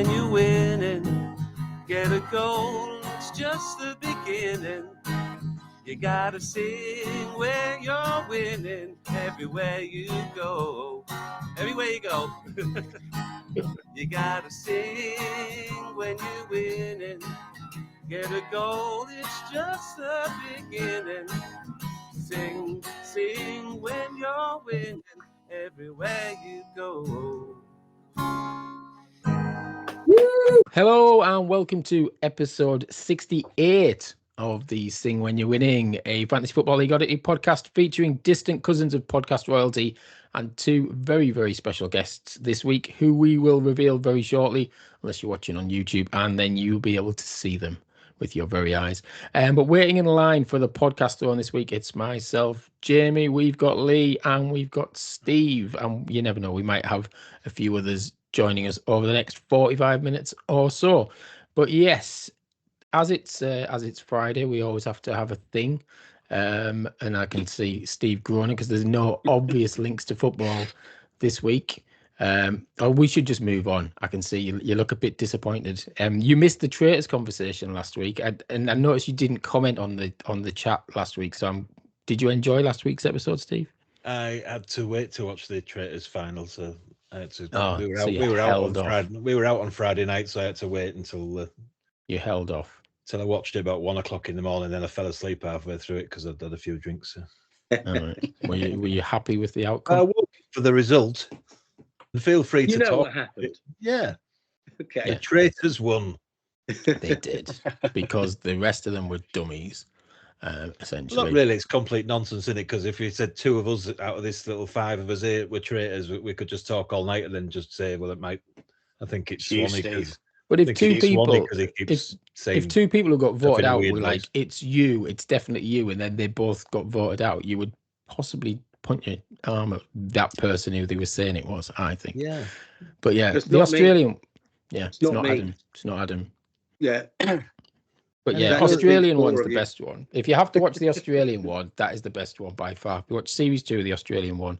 when you're winning. Get a goal, it's just the beginning. You gotta sing when you're winning. Everywhere you go. Everywhere you go. You gotta sing when you're winning. Get a goal, it's just the beginning. Sing, sing when you're winning. Everywhere you go. Hello and welcome to episode 68 of the Sing When You're Winning, a Fantasy Football League Oddity podcast featuring distant cousins of podcast royalty and two very, very special guests this week who we will reveal very shortly, unless you're watching on YouTube, and then you'll be able to see them with your very eyes. But waiting in line for the podcast on this week, it's myself, Jamie, we've got Lee, and we've got Steve, and you never know, we might have a few others joining us over the next 45 minutes or so. But yes, as it's Friday, we always have to have a thing. And I can see Steve groaning because there's no obvious links to football this week. We should just move on. I can see you look a bit disappointed. You missed the traitors conversation last week, and I noticed you didn't comment on the chat last week. So did you enjoy last week's episode, Steve? I had to wait to watch the traitors final, so I had to. Oh, we were out on Friday night, so I had to wait until you held off. Till I watched it about 1 o'clock in the morning. Then I fell asleep halfway through it because I'd had a few drinks. So. All right. Were you happy with the outcome? I woke for the result. Feel free to talk. What happened? Yeah. Okay. The traitors won. They did, because the rest of them were dummies. Essentially, not really. It's complete nonsense, isn't it? Because if you said two of us out of this little five of us here were traitors, we could just talk all night and then just say, well, it might. I think it's Swanny. But if two people who got voted out were like, it's you, it's definitely you, and then they both got voted out, you would possibly point your arm at that person who they were saying it was, I think. Yeah. But yeah, it's the Australian, me. Yeah, it's not Adam. It's not Adam. Yeah. But yeah, Australian one's the best one. If you have to watch the Australian one, that is the best one by far. If you watch Series 2 of the Australian one,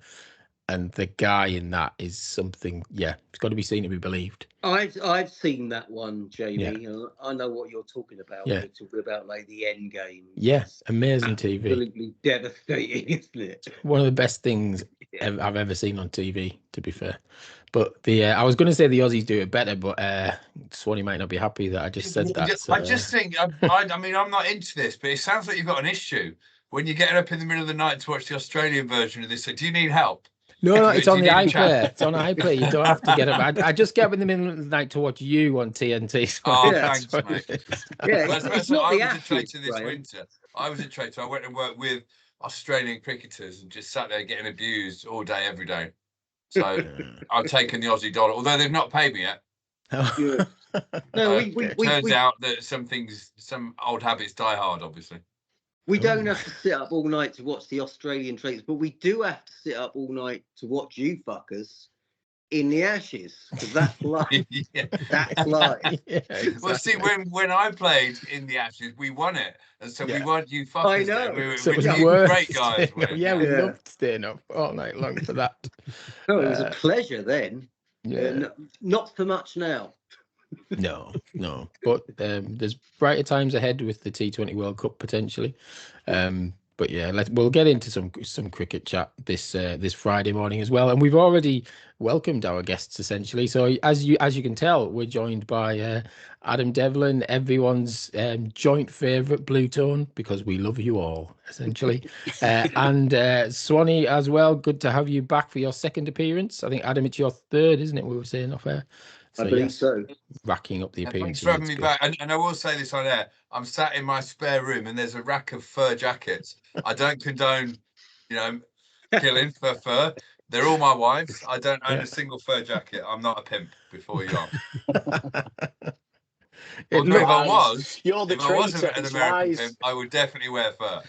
and the guy in that is something, it's got to be seen to be believed. I've seen that one, Jamie. Yeah. I know what you're talking about. Yeah. You're talking about like the end game. Yes, amazing TV. Absolutely devastating, isn't it? One of the best things I've ever seen on TV, to be fair. But I was going to say the Aussies do it better, but Swanny might not be happy that I just said that. So, I just think, I mean, I'm not into this, but it sounds like you've got an issue when you're getting up in the middle of the night to watch the Australian version of this. Do you need help? No, it's on the iPlayer. It's on iPlayer. You don't have to get up. I just get up in the middle of the night to watch you on TNT. Oh, thanks, mate. Yeah, it's not I was a traitor this winter. I was a traitor. I went and worked with Australian cricketers and just sat there getting abused all day, every day. So I've taken the Aussie dollar, although they've not paid me yet. No, it turns out that some old habits die hard, obviously. We don't have to sit up all night to watch the Australian traitors, but we do have to sit up all night to watch you fuckers in the Ashes, because that's live. That's live. Yeah, exactly. Well, see, when I played in the Ashes, we won it, and so we weren't you fuckers. I know. We were great guys. We loved staying up all night long for that. No, it was a pleasure then. Yeah. Not so much now. No. But there's brighter times ahead with the T20 World Cup potentially. But yeah, we'll get into some cricket chat this Friday morning as well. And we've already welcomed our guests essentially. So as you can tell, we're joined by Adam Devlin, everyone's joint favourite Bluetone, because we love you all essentially, and Swanny as well. Good to have you back for your second appearance. I think Adam, it's your third, isn't it? We were saying off air. So, I believe so. Racking up the Thanks appearances. for having me back. And I will say this on air. I'm sat in my spare room and there's a rack of fur jackets. I don't condone, killing for fur. They're all my wives. I don't own a single fur jacket. I'm not a pimp, before you ask. If I was an American pimp, I would definitely wear fur.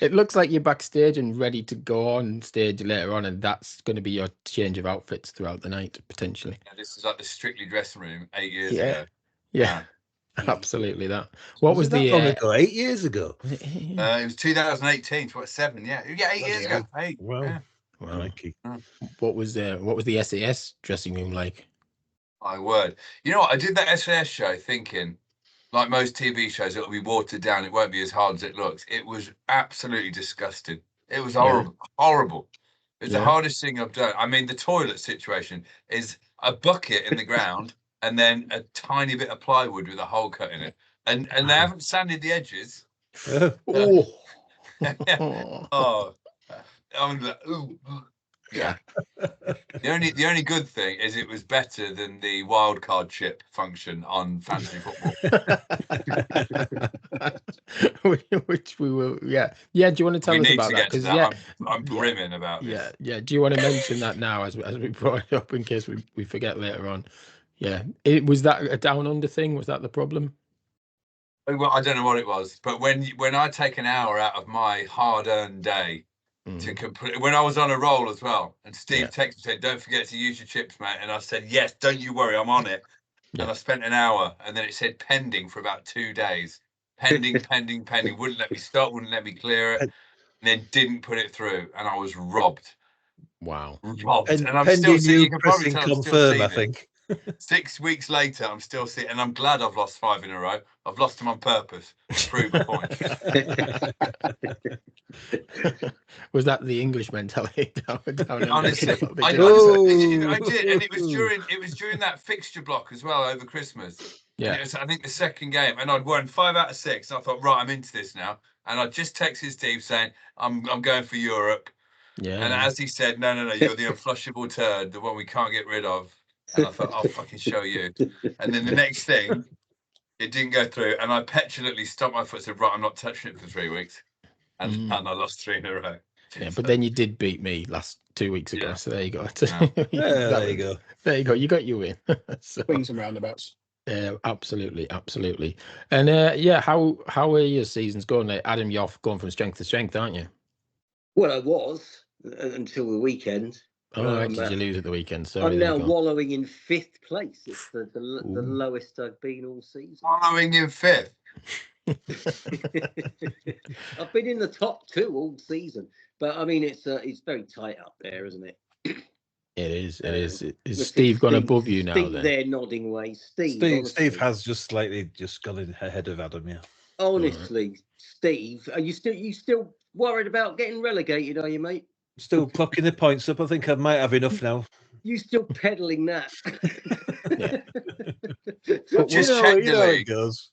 It looks like you're backstage and ready to go on stage later on, and that's going to be your change of outfits throughout the night, potentially. Yeah, this is like the Strictly dressing room 8 years ago. Yeah, absolutely that. What was the... long ago? 8 years ago? It was 2018, 7, yeah. Yeah, 8 years ago. 8. Wow. Yeah. Wow. Nike. What was the SAS dressing room like? My word. You know what? I did that SAS show thinking, like most TV shows, it'll be watered down. It won't be as hard as it looks. It was absolutely disgusting. It was horrible. Horrible. It was the hardest thing I've done. I mean, the toilet situation is a bucket in the ground and then a tiny bit of plywood with a hole cut in it. And they haven't sanded the edges. Oh. Oh. I'm like, ooh. Yeah. The only good thing is it was better than the wildcard chip function on fantasy football. Which we will, yeah. Do you want to tell We us need about to that? get to that. I'm brimming about this. Yeah. Do you want to mention that now as we brought it up in case we forget later on? Yeah. Was that a down under thing? Was that the problem? Well, I don't know what it was, but when I take an hour out of my hard-earned day to complete, when I was on a roll as well, and Steve texted me said, "Don't forget to use your chips, mate," and I said, "Yes, don't you worry, I'm on it." And I spent an hour, and then it said pending for about 2 days. Pending, pending. Wouldn't let me stop, wouldn't let me clear it, and then didn't put it through, and I was robbed. Wow. Robbed. And I'm still seeing. You can probably pressing tell I'm still confirm, seeing I think. 6 weeks later, I'm still seeing, and I'm glad I've lost 5 in a row. I've lost them on purpose to prove a point. Was that the English mentality? Honestly, I did, and it was during that fixture block as well over Christmas. Yeah, and it was, I think, the second game, and I'd won 5 out of 6. And I thought, right, I'm into this now, and I just texted Steve saying, I'm going for Europe. Yeah. And as he said, no, you're the unflushable turd, the one we can't get rid of. And I thought, I'll fucking show you. And then the next thing, it didn't go through, and I petulantly stomped my foot and said, right, I'm not touching it for 3 weeks. And I lost 3 in a row. Yeah, but then you did beat me 2 weeks ago, so there you go. There you go. There you go. You got your win. Swings and roundabouts. Yeah, absolutely. And how are your seasons going? Like, Adam, you're going from strength to strength, aren't you? Well, I was until the weekend. Oh, right, did you lose at the weekend? Sorry, I'm now wallowing in 5th place. It's the lowest I've been all season. Wallowing in 5th. I've been in the top 2 all season, but I mean it's very tight up there, isn't it? It is. Is Steve gone above you now? Steve, then they're nodding away. Steve has just slightly gone in ahead of Adam. Yeah. Honestly, Steve, are you still worried about getting relegated? Are you, mate? Still clocking the points up. I think I might have enough now. You still peddling that? Just check the league. It goes.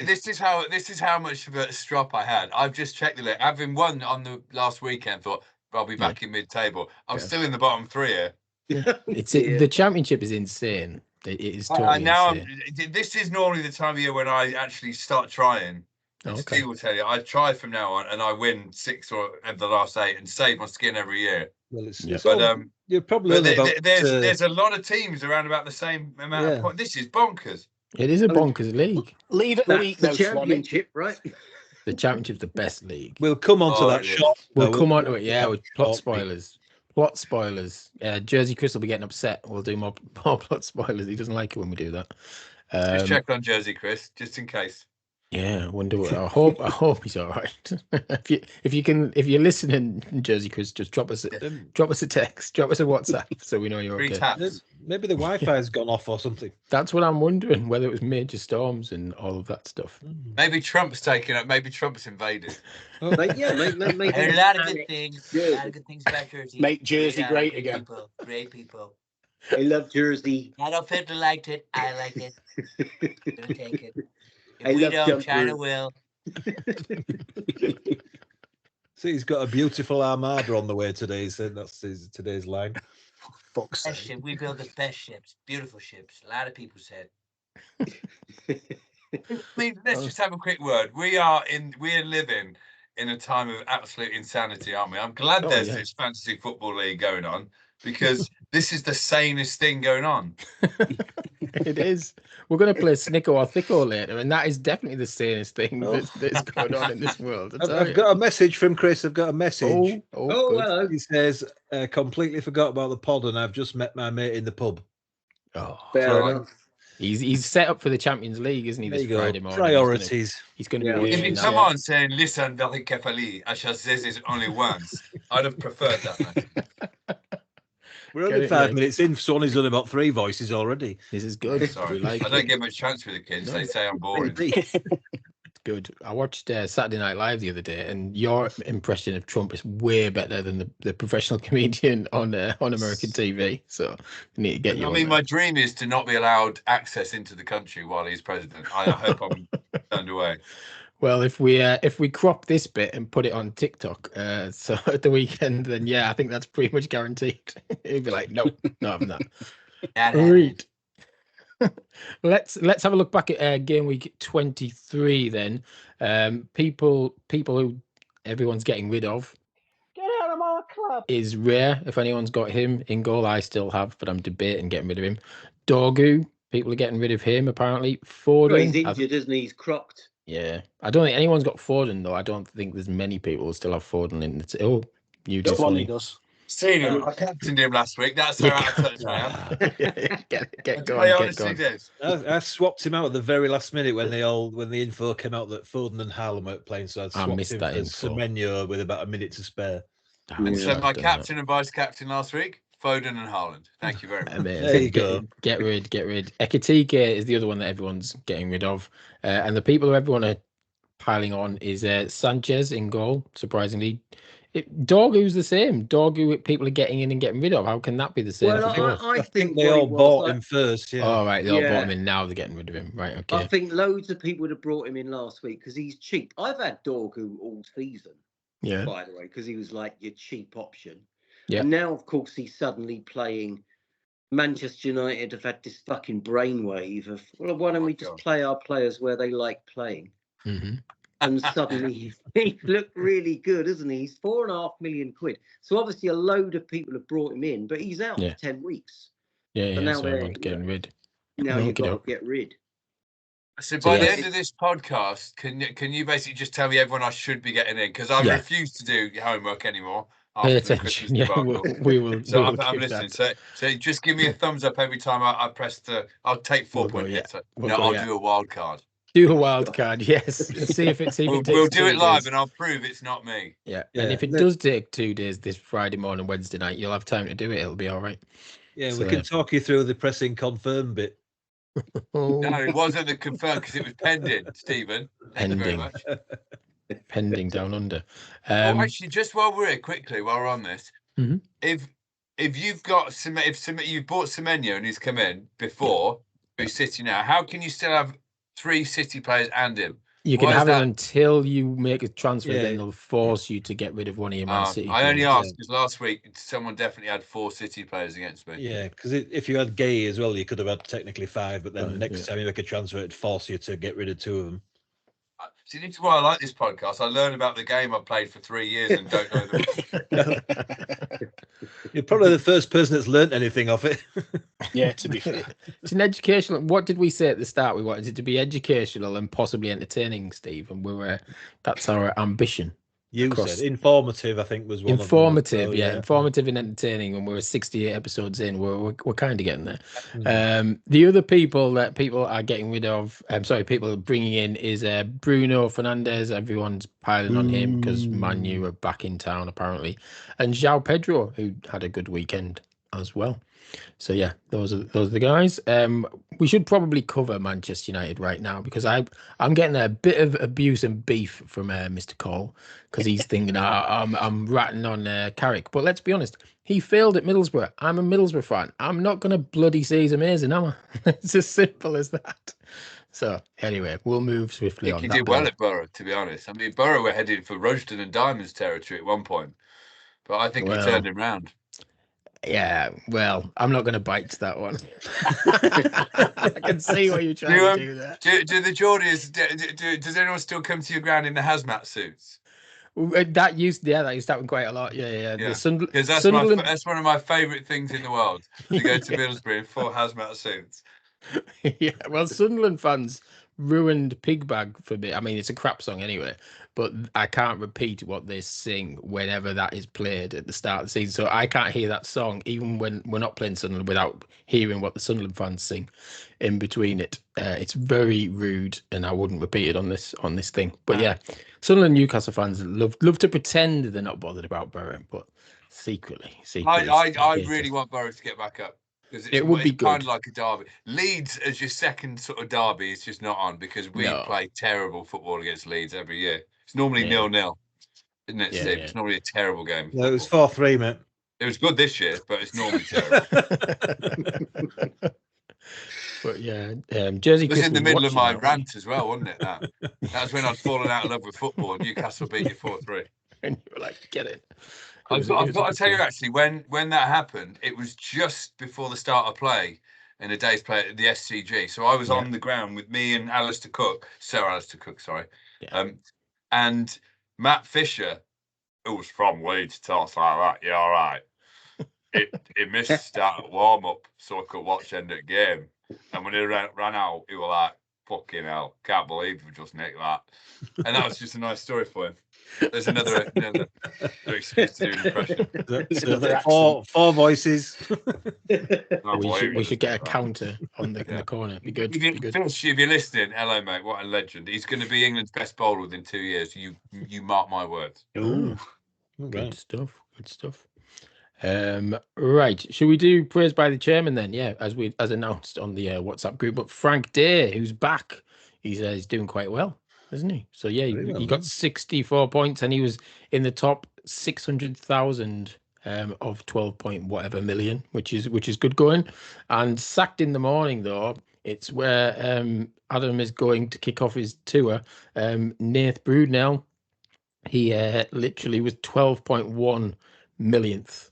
This is how much of a strop I had. I've just checked the league. Having won on the last weekend, thought I'll be back in mid-table. I'm still in the bottom 3 here. The championship is insane. It is totally insane. This is normally the time of year when I actually start trying. Steve will tell you, I try from now on, and I win 6 of the last 8 and save my skin every year. Well, it's but you're probably there's a lot of teams around about the same amount of points. This is bonkers. It is a bonkers league. Leave it the week, the championship, right? The championship's the best league. We'll come on to that shot. We'll come on to it. Yeah, with plot spoilers. Plot spoilers. Jersey Chris will be getting upset. We'll do more plot spoilers. He doesn't like it when we do that. Just check on Jersey Chris, just in case. Yeah, I wonder what. I hope he's all right. if you're listening, Jersey Chris, just drop us a text, drop us a WhatsApp, so we know you're okay. Taps. Maybe the Wi-Fi's gone off or something. That's what I'm wondering, whether it was major storms and all of that stuff. Maybe Trump's taking it. Maybe Trump's invaded. Maybe there are a lot of good things. A lot of good things about Jersey. Make Jersey great again. Great people. I love Jersey. Adolf Hitler liked it. I liked it. Don't take it. If I we love don't, China will. See, he's got a beautiful armada on the way today. He said that's today's line. Fuck's Best sake. ship. We build the best ships. Beautiful ships. A lot of people said. I mean, let's just have a quick word. We're living in a time of absolute insanity, aren't we? I'm glad there's this fantasy football league going on, because this is the sanest thing going on. It is. We're going to play Snicko or Thicko later, and that is definitely the sanest thing that's going on in this world. I've got a message from Chris. I've got a message. Oh, hello. He says, completely forgot about the pod, and I've just met my mate in the pub. Oh, fair enough. He's set up for the Champions League, isn't he? This Friday morning. Priorities. He's going to be. If you come on saying, listen, very carefully, I shall say this only once, I'd have preferred that. We're only 5 minutes in. Swanny's done about 3 voices already. This is good. Sorry, We like I don't it. get much chance with the kids. No. They say I'm boring. Good. I watched Saturday Night Live the other day, and your impression of Trump is way better than the professional comedian on American TV. So we need to get you. I mean, my dream is to not be allowed access into the country while he's president. I hope I'm turned away. Well, if we crop this bit and put it on TikTok, so at the weekend, then yeah, I think that's pretty much guaranteed. He'd be like, no, not having that. Right. Let's have a look back at game week 23 then. People who everyone's getting rid of. Get out of my club. Is rare. If anyone's got him in goal, I still have, but I'm debating getting rid of him. Dorgu, people are getting rid of him apparently. Foden, Well, he's injured, isn't he? He's crocked. Yeah, I don't think anyone's got Foden though. I don't think there's many people who still have Foden in it. Oh, you just Swanny does. Seen him. I captained him last week. That's how out of touch I am. Get I going. honestly did. I swapped him out at the very last minute when the info came out that Foden and Haaland weren't playing, so I swapped missed him that for info. Semenyo with about a minute to spare. And so my captain and vice captain last week, Foden and Haaland. Thank you very much. There you go. Get rid. Ekitike is the other one that everyone's getting rid of, and the people who everyone are piling on is Sanchez in goal. Surprisingly, Dorgu's the same. Dorgu, people are getting in and getting rid of. How can that be the same? Well, I think they what all it was, bought him first. Yeah. Oh, right, they all Yeah. bought him in. Now they're getting rid of him. Right, okay. I think loads of people would have brought him in last week because he's cheap. I've had Dorgu all season, Yeah, by the way, because he was like your cheap option. Yeah. And now, of course, he's suddenly playing. Manchester United have had this fucking brainwave of, well, why don't we just play our players where they like playing? Mm-hmm. And suddenly he looked really good, isn't he? He's £4.5 million. So obviously a load of people have brought him in, but he's out for 10 weeks. Yeah, So now so they're everyone's getting rid. Now you've got Okey-doke. to get rid. So by the yeah. end of this podcast, can you basically just tell me everyone I should be getting in? Because I refuse to do homework anymore. Pay after the attention. Christmas Yeah, debacle. we will. So we will I'm give listening. that. So just give me a thumbs up every time I press the. I'll take 4 We'll go, point yeah. hits. We'll No, go, I'll yeah. do a wild card. Do a wild card, yes. See if it We'll takes do 2 it live, days. and I'll prove it's not me. Yeah. Yeah. And if it does take 2 days, this Friday morning, Wednesday night, you'll have time to do it. It'll be all right. Yeah, So, we can talk you through the pressing confirm bit. Oh, No, it wasn't the confirmed because it was pending, Stephen. Thank you very Pending. much. pending down under. Oh, actually, just while we're here, quickly, while we're on this, Mhm. if you've got you've bought Semenyo and he's come in before, who's City now, how can you still have 3 City players and him? You can Why is have it that? until you make a transfer, Yeah. then they'll force you to get rid of one of your Man City I only players. asked because last week someone definitely had 4 City players against me. Yeah, because if you had Gay as well, you could have had technically 5, but then Right, next yeah. time you make a transfer, it'd force you to get rid of 2 of them. See, this is why I like this podcast. I learn about the game I played for 3 years and don't know the. You're probably the first person that's learnt anything off it. Yeah, to be fair. It's an educational. What did we say at the start? We wanted it to be educational and possibly entertaining, Steve, and we were. That's our ambition. You Across- said informative, I think, was one Informative, of them. yeah, So, informative and entertaining. And we're 68 episodes in. We're kind of getting there. Mm. The other people that people are getting rid of, people are bringing in is Bruno Fernandes. Everyone's piling on him because Man U are back in town apparently, and João Pedro, who had a good weekend as well. So yeah, those are the guys. We should probably cover Manchester United right now because I'm getting a bit of abuse and beef from Mr. Cole because he's thinking I'm ratting on Carrick. But let's be honest, he failed at Middlesbrough. I'm a Middlesbrough fan. I'm not going to bloody say he's amazing, am I? It's as simple as that. So anyway, we'll move swiftly I on. think he did well at Borough, to be honest. I mean, Borough were headed for Roasted and Diamonds territory at one point, but I think he turned him round. Yeah, well, I'm not going to bite to that one. I can see what you're trying to do there. Do the Geordies? Does anyone still come to your ground in the hazmat suits? That used to happen quite a lot. Yeah. Because Sunderland. that's one of my favourite things in the world. To go to Middlesbrough in 4 hazmat suits. Yeah, well, Sunderland fans ruined Pig Bag for me. I mean, it's a crap song anyway, but I can't repeat what they sing whenever that is played at the start of the season. So I can't hear that song even when we're not playing Sunderland without hearing what the Sunderland fans sing in between it. It's very rude, and I wouldn't repeat it on this thing. But yeah, Sunderland Newcastle fans love to pretend they're not bothered about Borough, but Secretly. I really want Borough to get back up because It would be kind good. of like a derby. Leeds as your second sort of derby is just not on because we No. play terrible football against Leeds every year. It's normally Yeah. 0-0, isn't it, Yeah, Steve? yeah. It's normally a terrible game. No, it was 4-3, mate. It was good this year, but it's normally terrible. But yeah, Jersey It was Chris in the was middle of watching my that, wasn't rant as well, wasn't it? That was when I'd fallen out of love with football and Newcastle beat you 4-3. he? And you were like, get it. I've got to tell you, actually, when that happened, it was just before the start of play in a day's play at the SCG. So I was on the ground with me and Sir Alistair Cook, sorry. Yeah. And Matt Fisher, who was from Leeds, talks like that. Yeah, all right. He missed the start at warm-up so I could watch end of the game. And when he ran out, he was like, fucking hell, can't believe we just nicked that. And that was just a nice story for him. There's another excuse to do an impression. Four voices. We should get a counter on the in the corner. Be good. Be good. Fish, if you're listening, hello, mate. What a legend. He's going to be England's best bowler within 2 years. You mark my words. Ooh. Good stuff. Good stuff. Right. Should we do praise by the chairman then? Yeah, as announced on the WhatsApp group. But Frank Day, who's back, he's doing quite well, isn't he? So yeah, he got 64 points and he was in the top 600,000 of 12 point whatever million, which is good going. And sacked in the morning though. It's where Adam is going to kick off his tour. Nath Broodnell, he literally was 12.1 millionth.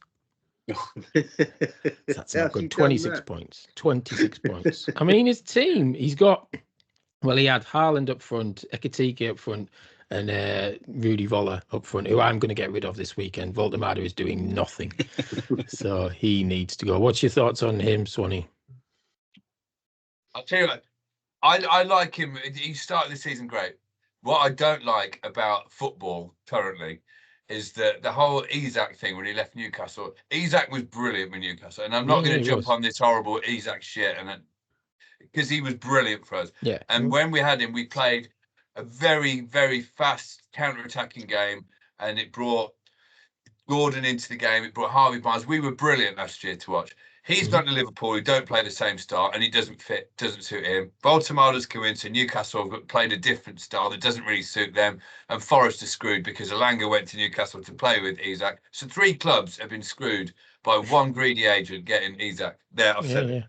That's not good. 26 points. 26 points. I mean, his team, he had Haaland up front, Ekitike up front, and Rudy Voller up front, who I'm going to get rid of this weekend. Voldemar is doing nothing. So he needs to go. What's your thoughts on him, Swanny? I'll tell you what, I like him. He started the season great. What I don't like about football currently is that the whole Isak thing when he left Newcastle. Isak was brilliant with Newcastle, and I'm not going to jump on this horrible Isak shit, and because he was brilliant for us. Yeah. And when we had him, we played a very, very fast counter-attacking game, and it brought Gordon into the game. It brought Harvey Barnes. We were brilliant last year to watch. He's gone to Liverpool, who don't play the same style, and he doesn't suit him. Baltimore does come in, so Newcastle have played a different style that doesn't really suit them. And Forest is screwed because Alanga went to Newcastle to play with Isak. So 3 clubs have been screwed by one greedy agent getting Isak. There, I've said it.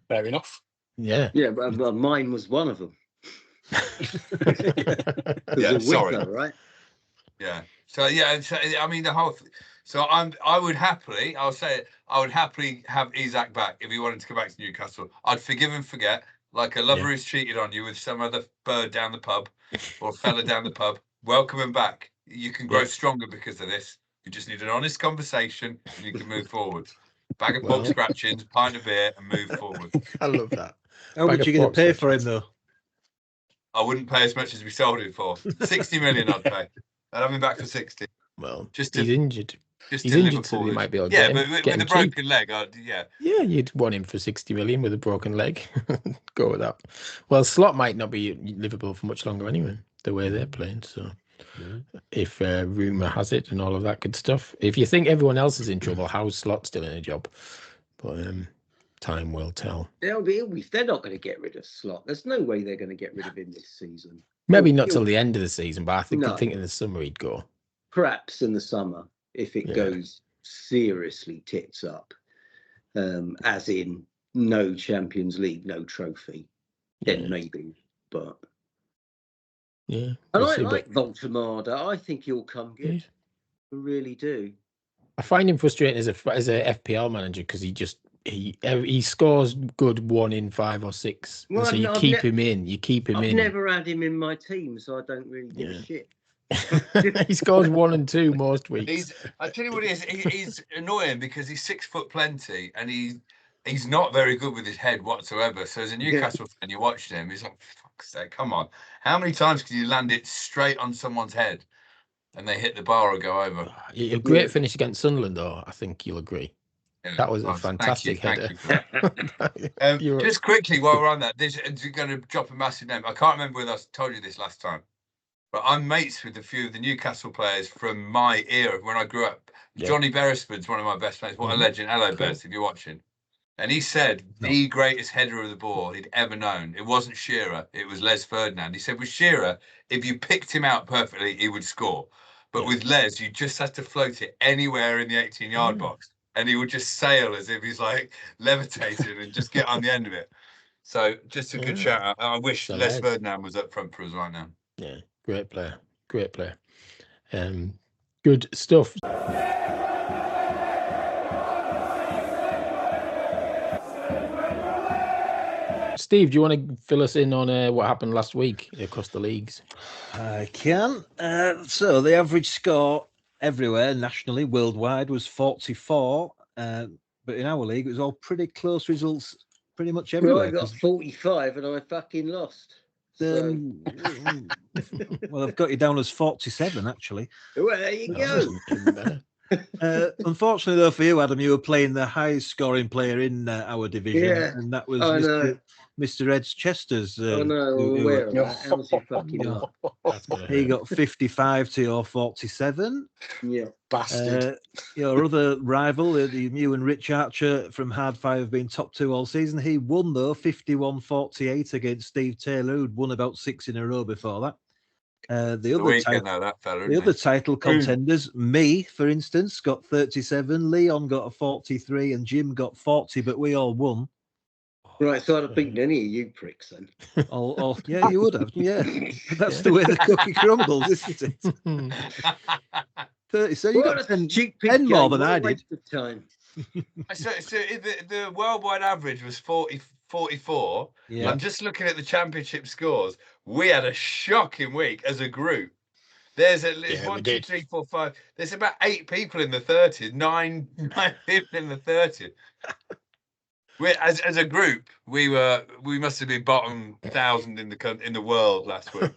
Fair enough. Yeah. Yeah, but mine was one of them. Yeah, sorry. Right? Yeah. So yeah, I mean the whole. So I would happily have Isak back if he wanted to come back to Newcastle. I'd forgive and forget, like a lover who's cheated on you with some other bird down the pub or fella down the pub. Welcome him back. You can grow stronger because of this. You just need an honest conversation and you can move forward. Bag of pork scratchings, pint of beer, and move forward. I love that. How much are you going to pay for him though? I wouldn't pay as much as we sold it for. 60 million I'd pay. I'd have him back for 60. Well, he's injured. He's injured, so he might be able to get him, but with a broken leg, yeah, you'd want him for 60 million with a broken leg. Go with that. Well, Slot might not be at Liverpool for much longer anyway, the way they're playing. So, if rumour has it and all of that good stuff, if you think everyone else is in trouble, how's Slot still in a job? But time will tell. They're not going to get rid of Slot. There's no way they're going to get rid of him this season. Maybe not till the end of the season, but I think in the summer he'd go. Perhaps in the summer, if it goes seriously tits up, as in no Champions League, no trophy, then maybe. But yeah, and I like Voltemada. I think he'll come good. Yeah. I really do. I find him frustrating as a FPL manager because he scores good 1 in 5 or 6. Well, so you keep him in. I've never had him in my team, so I don't really give a shit. He scores 1 and 2 most weeks. I tell you what it is. He's annoying because he's 6 foot plenty, and he's not very good with his head whatsoever. So as a Newcastle fan, you watched him. He's like, fuck's sake, come on! How many times can you land it straight on someone's head, and they hit the bar or go over? A great finish against Sunderland, though. I think you'll agree. Yeah, that was a fantastic header. Just quickly, while we're on that, this is going to drop a massive name. I can't remember whether I told you this last time. But I'm mates with a few of the Newcastle players from my era when I grew up. Johnny Beresford's one of my best mates. What a legend. Hello, Beres, if you're watching. And he said the greatest header of the ball he'd ever known. It wasn't Shearer, it was Les Ferdinand. He said with Shearer, if you picked him out perfectly, he would score. But with Les, you just had to float it anywhere in the 18-yard box. And he would just sail as if he's like levitating and just get on the end of it. So just a good shout out. I wish Les Ferdinand was up front for us right now. Yeah, great player. Great player. Good stuff. Steve, do you want to fill us in on what happened last week across the leagues? I can. So the average score everywhere, nationally, worldwide, was 44. But in our league, it was all pretty close results pretty much everywhere. Well, I got 45 and I fucking lost. So. Well, I've got you down as 47, actually. Well, there you go. Unfortunately, though, for you, Adam, you were playing the highest scoring player in our division, and that was Mr. Ed Chester's. Oh no, I'm aware of that. How's he fucking up? He got 55 to your 47. Yeah, bastard. Your other rival, you and Rich Archer from Hard Fire, have been top 2 all season. He won, though, 51-48 against Steve Taylor, who'd won about 6 in a row before that. The other title contenders, me, for instance, got 37. Leon got a 43, and Jim got 40. But we all won. Right, so I'd have beaten any of you pricks then. Yeah, you would have. Yeah, that's the way the cookie crumbles, isn't it? 30. So you got 10 more than I did. Time. So the worldwide average was 44. Yeah. I'm just looking at the championship scores. We had a shocking week as a group. There's at least 1, 2, 3, 4, 5. There's about 8 people in the 30s, 9 people in the 30s. As a group, we must have been bottom 1,000 in the world last week.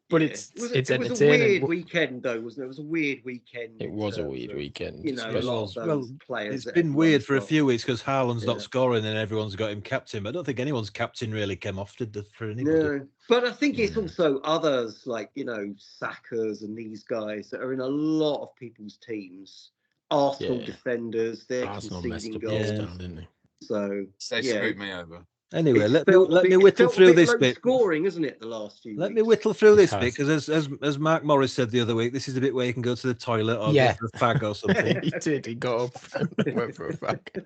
But it's it was a weird weekend, though, wasn't it? It was a weird weekend. It was a weird weekend. You know, a lot of those players. It's been weird for a few weeks because Haaland's not scoring and everyone's got him captain. But I don't think anyone's captain really came off for anybody. No, but I think it's also others like, Saka's and these guys that are in a lot of people's teams. Arsenal defenders, they're conceding goals. Didn't they? So they screwed me over. Anyway, let me whittle through this bit. Scoring, isn't it? The last few. Let me whittle through this bit because, as Mark Morris said the other week, this is a bit where you can go to the toilet or go for a fag or something. He did. He got up and went for a fag.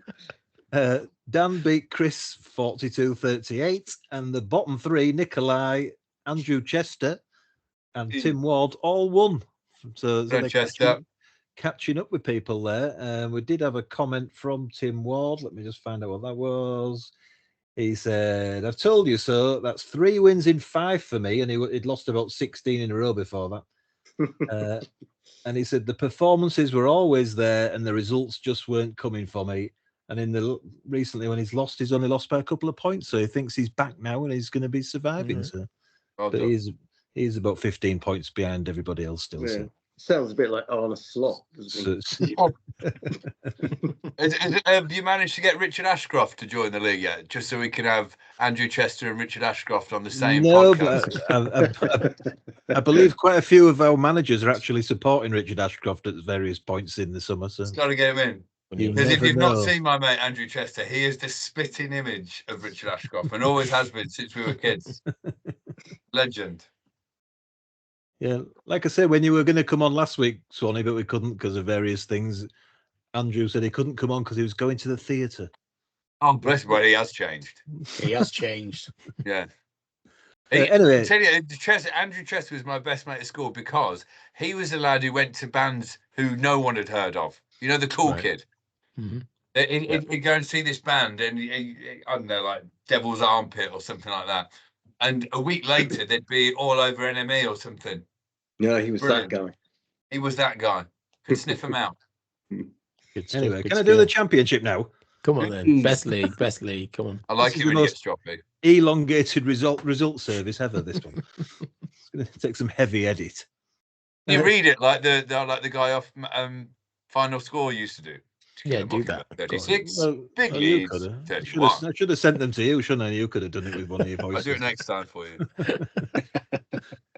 Dan beat Chris 42-38, and the bottom 3, Nikolai, Andrew Chester, and Tim Ward, all won. So catching up with people there. We did have a comment from Tim Ward. Let me just find out what that was. He said, "I've told you so. That's 3 wins in 5 for me." And he'd lost about 16 in a row before that. And he said, "The performances were always there and the results just weren't coming for me. And recently when he's only lost by a couple of points. So he thinks he's back now and he's going to be surviving." Mm-hmm. So, but he's about 15 points behind everybody else still. Yeah. So. Sounds a bit like Arne Slot, doesn't it? Have you managed to get Richard Ashcroft to join the league yet? Just so we can have Andrew Chester and Richard Ashcroft on the same podcast. But I believe quite a few of our managers are actually supporting Richard Ashcroft at various points in the summer. So it's got to get him in. Because if you've not seen my mate Andrew Chester, he is the spitting image of Richard Ashcroft and always has been since we were kids. Legend. Yeah, like I said, when you were going to come on last week, Swanny, but we couldn't because of various things. Andrew said he couldn't come on because he was going to the theatre. Oh, bless him, well, he has changed. He has changed. Yeah. Anyway, I tell you, Andrew Chester was my best mate at school because he was the lad who went to bands who no one had heard of. You know, the cool kid. Mm-hmm. He'd go and see this band, and I don't know, like Devil's Armpit or something like that. And a week later, they'd be all over NME or something. No, he was Brilliant. that guy. He was that guy. Could sniff him out. Anyway, can I do the championship now? Come on then. Best league. Come on. I like it when he gets droppy. Elongated result service ever, this one. It's going to take some heavy edit. You read it like the guy off Final Score used to do. Yeah, do that. 36. Big leads. 31. I should have sent them to you, shouldn't I? You could have done it with one of your voices. I'll do it next time for you.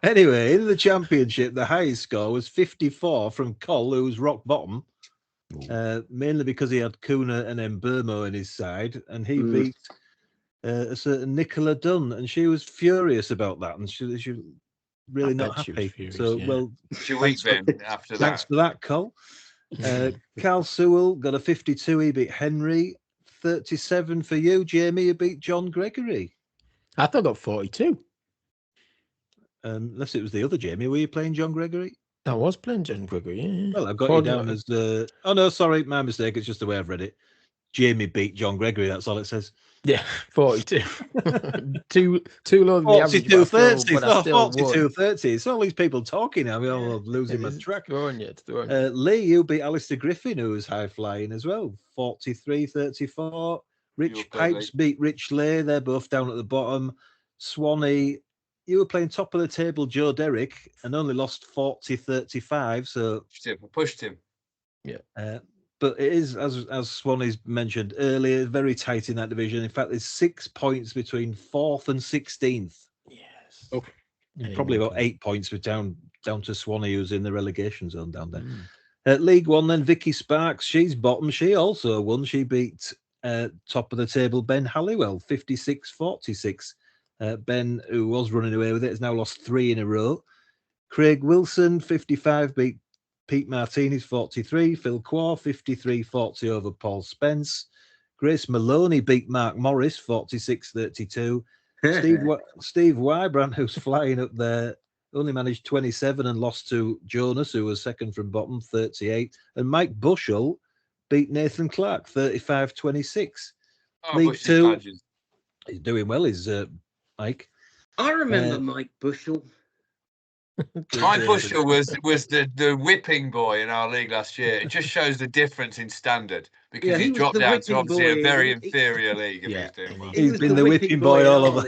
Anyway, in the championship, the highest score was 54 from Col, who was rock bottom. mainly because he had Kuna and Mbermo in his side, and he beat a certain Nicola Dunn, and she was furious about that, and she really not happy. Furious, so, yeah. well, She weep him after thanks that. for that, Cole. Carl Sewell got a 52. He beat Henry. 37 for you, Jamie. You beat John Gregory. I thought I got 42. Unless it was the other Jamie. Were you playing John Gregory? I was playing John Gregory, yeah. Well, I've got you down as the... Oh, no, sorry, my mistake. It's just the way I've read it. Jamie beat John Gregory. That's all it says. Yeah, 42. too low than the average. 42-30. It's all these people talking. I'm all losing my track. Lee, you beat Alistair Griffin, who was high flying as well. 43-34. Rich Pipes beat Rich Lay. They're both down at the bottom. Swanny, you were playing top of the table, Joe Derrick, and only lost 40-35. So pushed him. Yeah. But it is, as Swanny's mentioned earlier, very tight in that division. In fact, there's 6 points between 4th and 16th. Yes. Oh, probably about 8 points down to Swanny, who's in the relegation zone down there. League One, then Vicky Sparks. She's bottom. She also won. She beat top of the table Ben Halliwell, 56-46. Ben, who was running away with it, has now lost 3 in a row. Craig Wilson, 55, beat Pete Martinez, 43. Phil Quar, 53-40 over Paul Spence. Grace Maloney beat Mark Morris, 46-32. Steve Wybrand, who's flying up there, only managed 27 and lost to Jonas, who was second from bottom, 38. And Mike Bushell beat Nathan Clark, 35-26. League Two, he's doing well, is Mike. I remember Mike Bushell. Mike Bushell was the whipping boy in our league last year. It just shows the difference in standard because he dropped down to obviously a very inferior league. He's been the whipping boy all over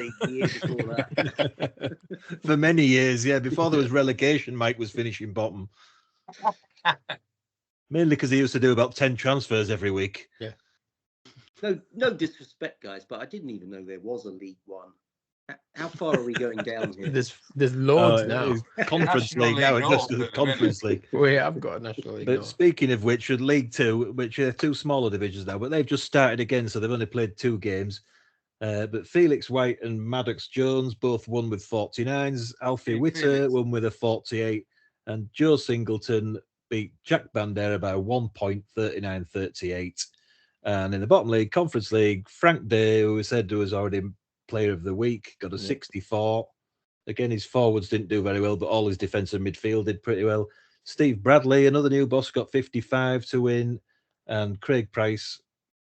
for many years. Yeah, before there was relegation, Mike was finishing bottom. Mainly because he used to do about 10 transfers every week. Yeah. No disrespect, guys, but I didn't even know there was a League One. How far are we going down here? There's loads now. Conference League now. It's just the Conference League. We have got a National League. But speaking of which, with League Two, which are 2 smaller divisions now, but they've just started again, so they've only played 2 games. But Felix White and Maddox Jones both won with 49s. Alfie Witter won with a 48, and Joe Singleton beat Jack Bandera by 1 point, 39-38. And in the bottom league, Conference League, Frank Day, who we said was already Player of the Week, got a 64. Again, his forwards didn't do very well, but all his defensive midfield did pretty well. Steve Bradley, another new boss, got 55 to win. And Craig Price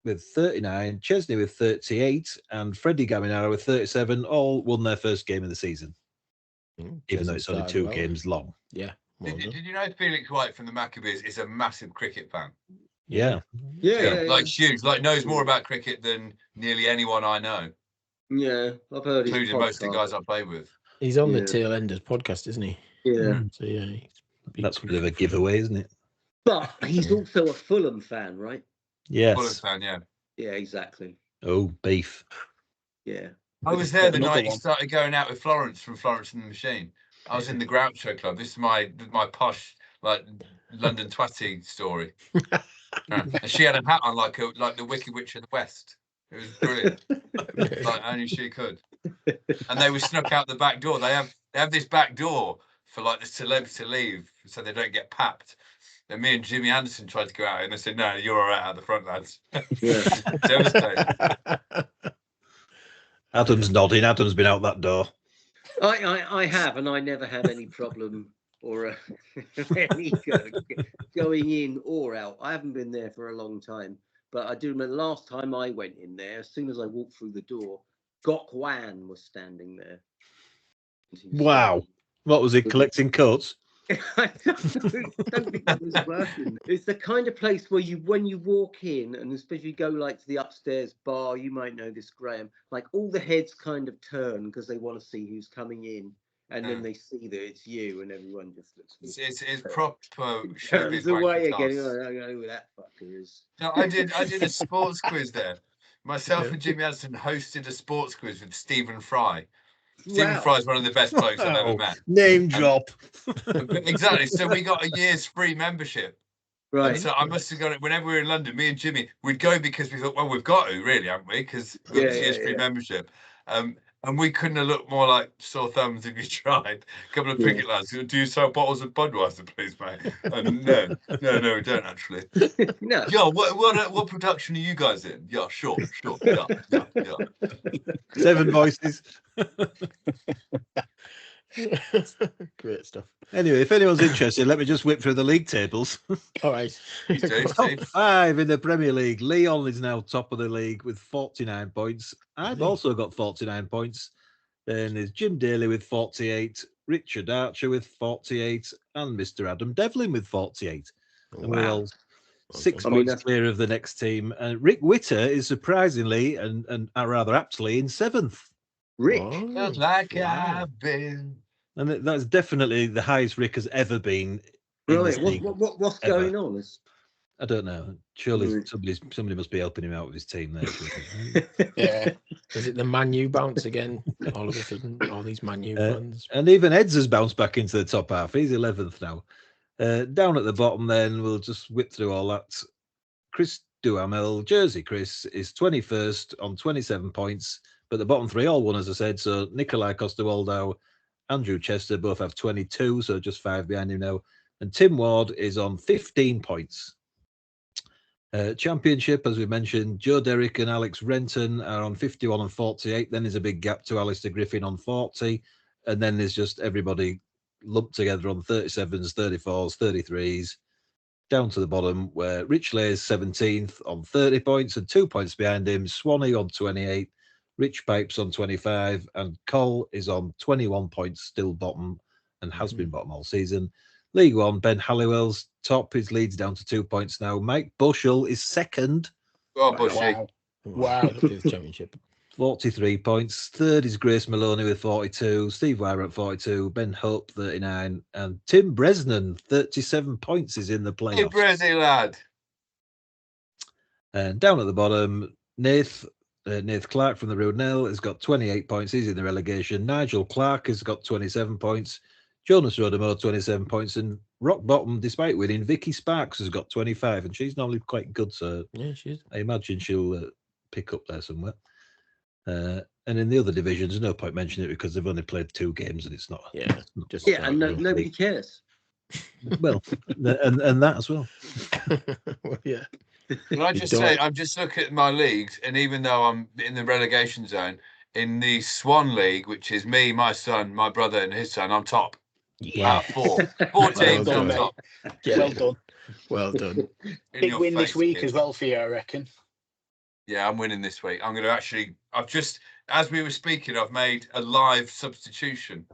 with 39, Chesney with 38, and Freddie Gaminara with 37, all won their first game of the season. Even though it's only 2 games long. Yeah. Did you know Felix White from the Maccabees is a massive cricket fan? Yeah. Like huge, like knows more about cricket than nearly anyone I know. Yeah, I've heard. Including most of the guys I play with. He's on the Tail Enders podcast, isn't he? Yeah. So that's a bit of a giveaway, isn't it? But he's also a Fulham fan, right? Yes. Fulham fan, yeah. Yeah, exactly. Oh, beef. Yeah. I was there the night he started going out with Florence from Florence and the Machine. I was in the Groucho Club. This is my posh, like London twatty story. And she had a hat on like the Wicked Witch of the West. It was brilliant. Like only she could. And they were snuck out the back door. They have this back door for like the celebs to leave so they don't get papped. And me and Jimmy Anderson tried to go out and I said, no, you're all right out the front, lads. Devastating. Adam's nodding. Adam's been out that door. I have, and I never had any problem or any going in or out. I haven't been there for a long time. But I do remember the last time I went in there, as soon as I walked through the door, Gok Wan was standing there. Wow. What was he, collecting coats? I don't think it was working. It's the kind of place where when you walk in, and especially go like to the upstairs bar, you might know this, Graham, like all the heads kind of turn because they want to see who's coming in. And then they see that it's you, and everyone just looks. It's proper. Turns away again. I don't know who that fucker is. No, I did a sports quiz there. Myself and Jimmy Anderson hosted a sports quiz with Stephen Fry. Stephen Fry is one of the best blokes I've ever met. Name drop. Exactly. So we got a year's free membership Right. And so I must have got it whenever we were in London. Me and Jimmy, we'd go because we thought, well, we've got to really, haven't we? Because we've got this year's free membership. And we couldn't have looked more like sore thumbs if you tried. A couple of cricket lads, do you sell bottles of Budweiser, please, mate? No, we don't actually. No. Yeah, what production are you guys in? Yeah, sure. Yeah. 7 voices. Great stuff. Anyway, if anyone's interested, let me just whip through the league tables. All right. Top 5 in the Premier League. Leon is now top of the league with 49 points. I've also got 49 points. Then there's Jim Daly with 48, Richard Archer with 48, and Mr. Adam Devlin with 48. And we're all 6 points clear of the next team. And Rick Witter is surprisingly and rather aptly in 7th. Rick. I've been. And that's definitely the highest Rick has ever been. Right. What's going on? I don't know. Surely somebody must be helping him out with his team there. Yeah. Is it the Man U bounce again? All of a sudden, all these Man U fans. And even Eds has bounced back into the top half. He's 11th now. Down at the bottom, then we'll just whip through all that. Chris Duhamel, Jersey Chris, is 21st on 27 points. But the bottom 3 all won, as I said. So Nikolai Costa-Waldau, Andrew Chester both have 22, so just 5 behind him now. And Tim Ward is on 15 points. Championship, as we mentioned, Joe Derrick and Alex Renton are on 51 and 48. Then there's a big gap to Alistair Griffin on 40. And then there's just everybody lumped together on 37s, 34s, 33s. Down to the bottom where Rich Lay is 17th on 30 points and 2 points behind him. Swanny on 28. Rich Pipes on 25 and Cole is on 21 points, still bottom and has been bottom all season. League One, Ben Halliwell's top. His lead's down to 2 points now. Mike Bushell is second. Oh, Bushy. Wow. Championship. 43 points. Third is Grace Maloney with 42. Steve Wyre at 42. Ben Hope, 39. And Tim Bresnan, 37 points, is in the playoffs. Hey, Bresny lad. And down at the bottom, Nath Clark from the Roodnell has got 28 points. He's in the relegation. Nigel Clark has got 27 points. Jonas Rodemo, 27 points. And rock bottom, despite winning, Vicky Sparks has got 25. And she's normally quite good. So yeah, she is. I imagine she'll pick up there somewhere. And in the other divisions, there's no point mentioning it because they've only played 2 games and it's not. Yeah. And nobody cares. Well, and that as well. Well, yeah. Can I just say, I'm just looking at my leagues, and even though I'm in the relegation zone, in the Swan League, which is me, my son, my brother, and his son, I'm top. Yeah. 4 teams on top. Yeah. Well done. Big win this week as well for you, I reckon. Yeah, I'm winning this week. I'm going to I've just, as we were speaking, I've made a live substitution.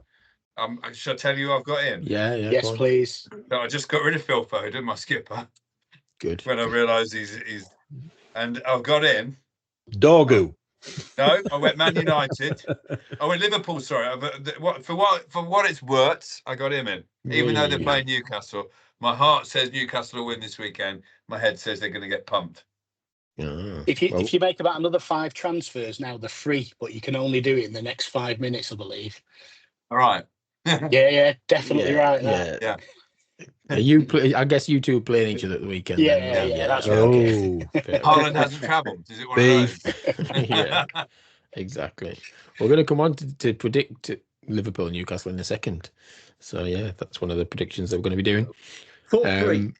Shall I tell you who I've got in? Yeah. Yes, please. No, I just got rid of Phil Foden, my skipper. Good. When I realised he's, and I've got in. Dorgu. No, I went Man United. I went Liverpool. Sorry, for what it's worth, I got him in. Even though they're playing Newcastle, my heart says Newcastle will win this weekend. My head says they're going to get pumped. If you make about another 5 transfers now, they're free, but you can only do it in the next 5 minutes, I believe. All right. Yeah, definitely right. Yeah. I guess you two are playing each other at the weekend. Yeah, that's right. Okay. Holland hasn't travelled. Is it one of those? Yeah, exactly. We're going to come on to predict Liverpool and Newcastle in a second. So yeah, that's one of the predictions that we're going to be doing. 4-3.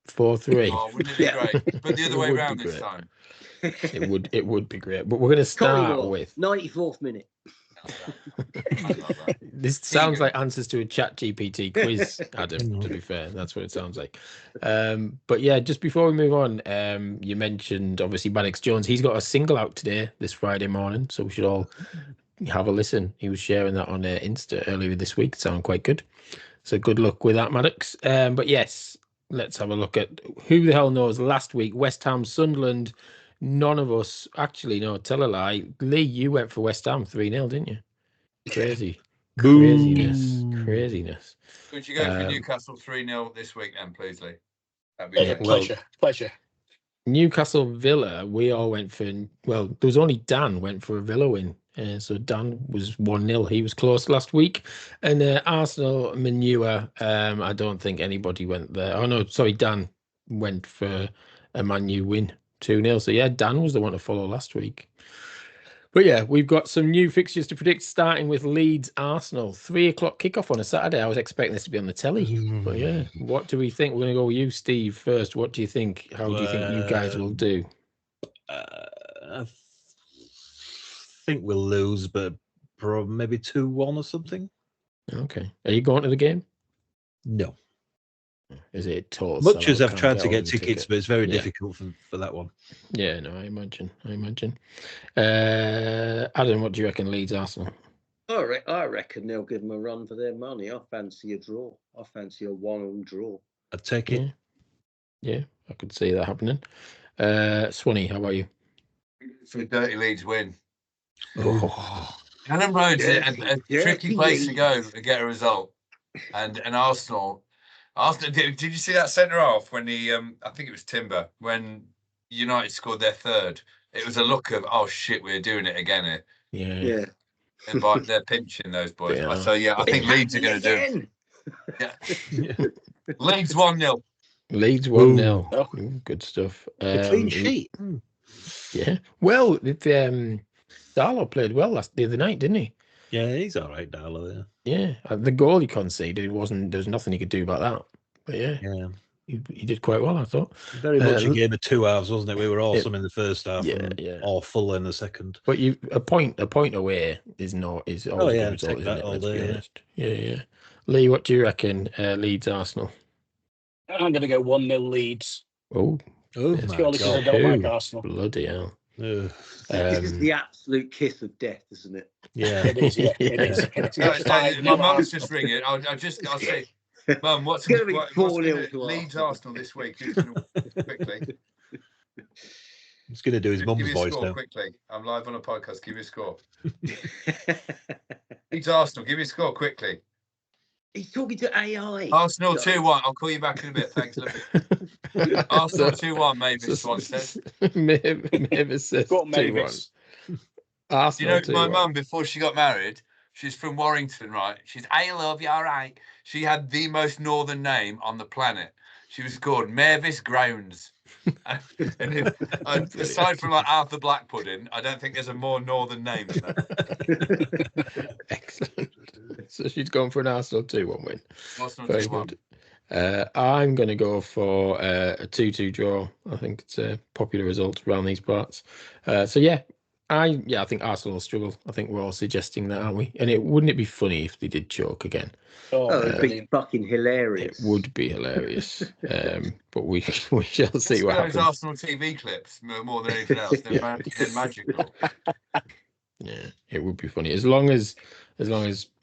4-3. Oh, wouldn't it be great? But the other way around this time. It would be great. But we're going to start with 94th minute. This sounds like answers to a chatgpt quiz, Adam, to be fair. That's what it sounds like. But yeah, just before we move on, you mentioned obviously Maddox Jones. He's got a single out today, this Friday morning, so we should all have a listen. He was sharing that on Insta earlier this week. It sounded quite good. So good luck with that, Maddox. But yes, let's have a look at who the hell knows. Last week, West Ham, Sunderland. None of us, actually, no, tell a lie. Lee, you went for West Ham 3-0, didn't you? Crazy. Craziness. Could you go for Newcastle 3-0 this week then, please, Lee? That'd be Pleasure. Newcastle Villa, we all went for, well, there was only Dan went for a Villa win. So Dan was 1-0. He was close last week. And Arsenal Manure, I don't think anybody went there. Oh, no, sorry, Dan. went for a Man U win 2-0. So yeah, Dan was the one to follow last week. But yeah, we've got some new fixtures to predict, starting with Leeds Arsenal, 3:00 kickoff on a Saturday. I was expecting this to be on the telly, but yeah, what do we think? We're going to go with you, Steve, first. What do you think? How do you think you guys will do? I think we'll lose, but probably maybe 2-1 or something. Okay, are you going to the game? No. Is it total? Much as I've Can't tried to get hold a tickets, ticket? but it's very difficult for that one. Yeah, no, I imagine. Adam, what do you reckon? Leeds Arsenal. I reckon they'll give them a run for their money. I fancy a draw. I fancy a 1-1 draw. I'd take it. Yeah, I could see that happening. Swanny, how about you? For a dirty Leeds win. Oh. Cannon Road's a tricky place to go to get a result, and Arsenal. Did you see that centre half when I think it was Timber, when United scored their third? It was a look of, oh shit, we're doing it again here. Yeah. They're pinching those boys. Yeah. So yeah, I think Leeds are going to do it. Yeah. Leeds 1-0. Leeds 1-0. Good stuff. A clean sheet. Yeah. Well, Darlow played well the other night, didn't he? Yeah, he's all right, Darlow. Yeah. The goal he conceded there's nothing he could do about that. But yeah. He did quite well, I thought. Very much a game of two halves, wasn't it? We were awesome in the first half, and awful in the second. But a point away is always a good result, isn't it? Let's be honest. Yeah. Lee, what do you reckon? Leeds Arsenal. I'm going to go 1-0 Leeds. Oh, purely because I don't like Arsenal. Bloody hell. This is the absolute kiss of death, isn't it? Yeah, it is. Yeah, it is. My mum's just ringing. I'll say, Mum, what's going to be 4-0 to Leeds Arsenal this week? Quickly. He's going to do his mum's voice now. Quickly. I'm live on a podcast. Give me a score. Leeds Arsenal. Give me a score quickly. He's talking to AI. Arsenal 2-1. I'll call you back in a bit. Thanks, Libby. Arsenal 2-1, Mavis Swan says. Mavis says 2-1. Arsenal, my mum, before she got married, she's from Warrington, right? She's, I love you, all right. She had the most northern name on the planet. She was called Mavis Grounds. and aside from like Arthur Black Pudding, I don't think there's a more northern name than that. Excellent. So she's going for an Arsenal 2-1 win. Arsenal Very 2-1. Good. I'm going to go for a 2-2 draw. I think it's a popular result around these parts. I think Arsenal will struggle. I think we're all suggesting that, aren't we? And wouldn't it be funny if they did choke again? It'd be fucking hilarious. It would be hilarious. But we shall see what happens. Those Arsenal TV clips more than anything else. They're magical. Yeah, it would be funny as long as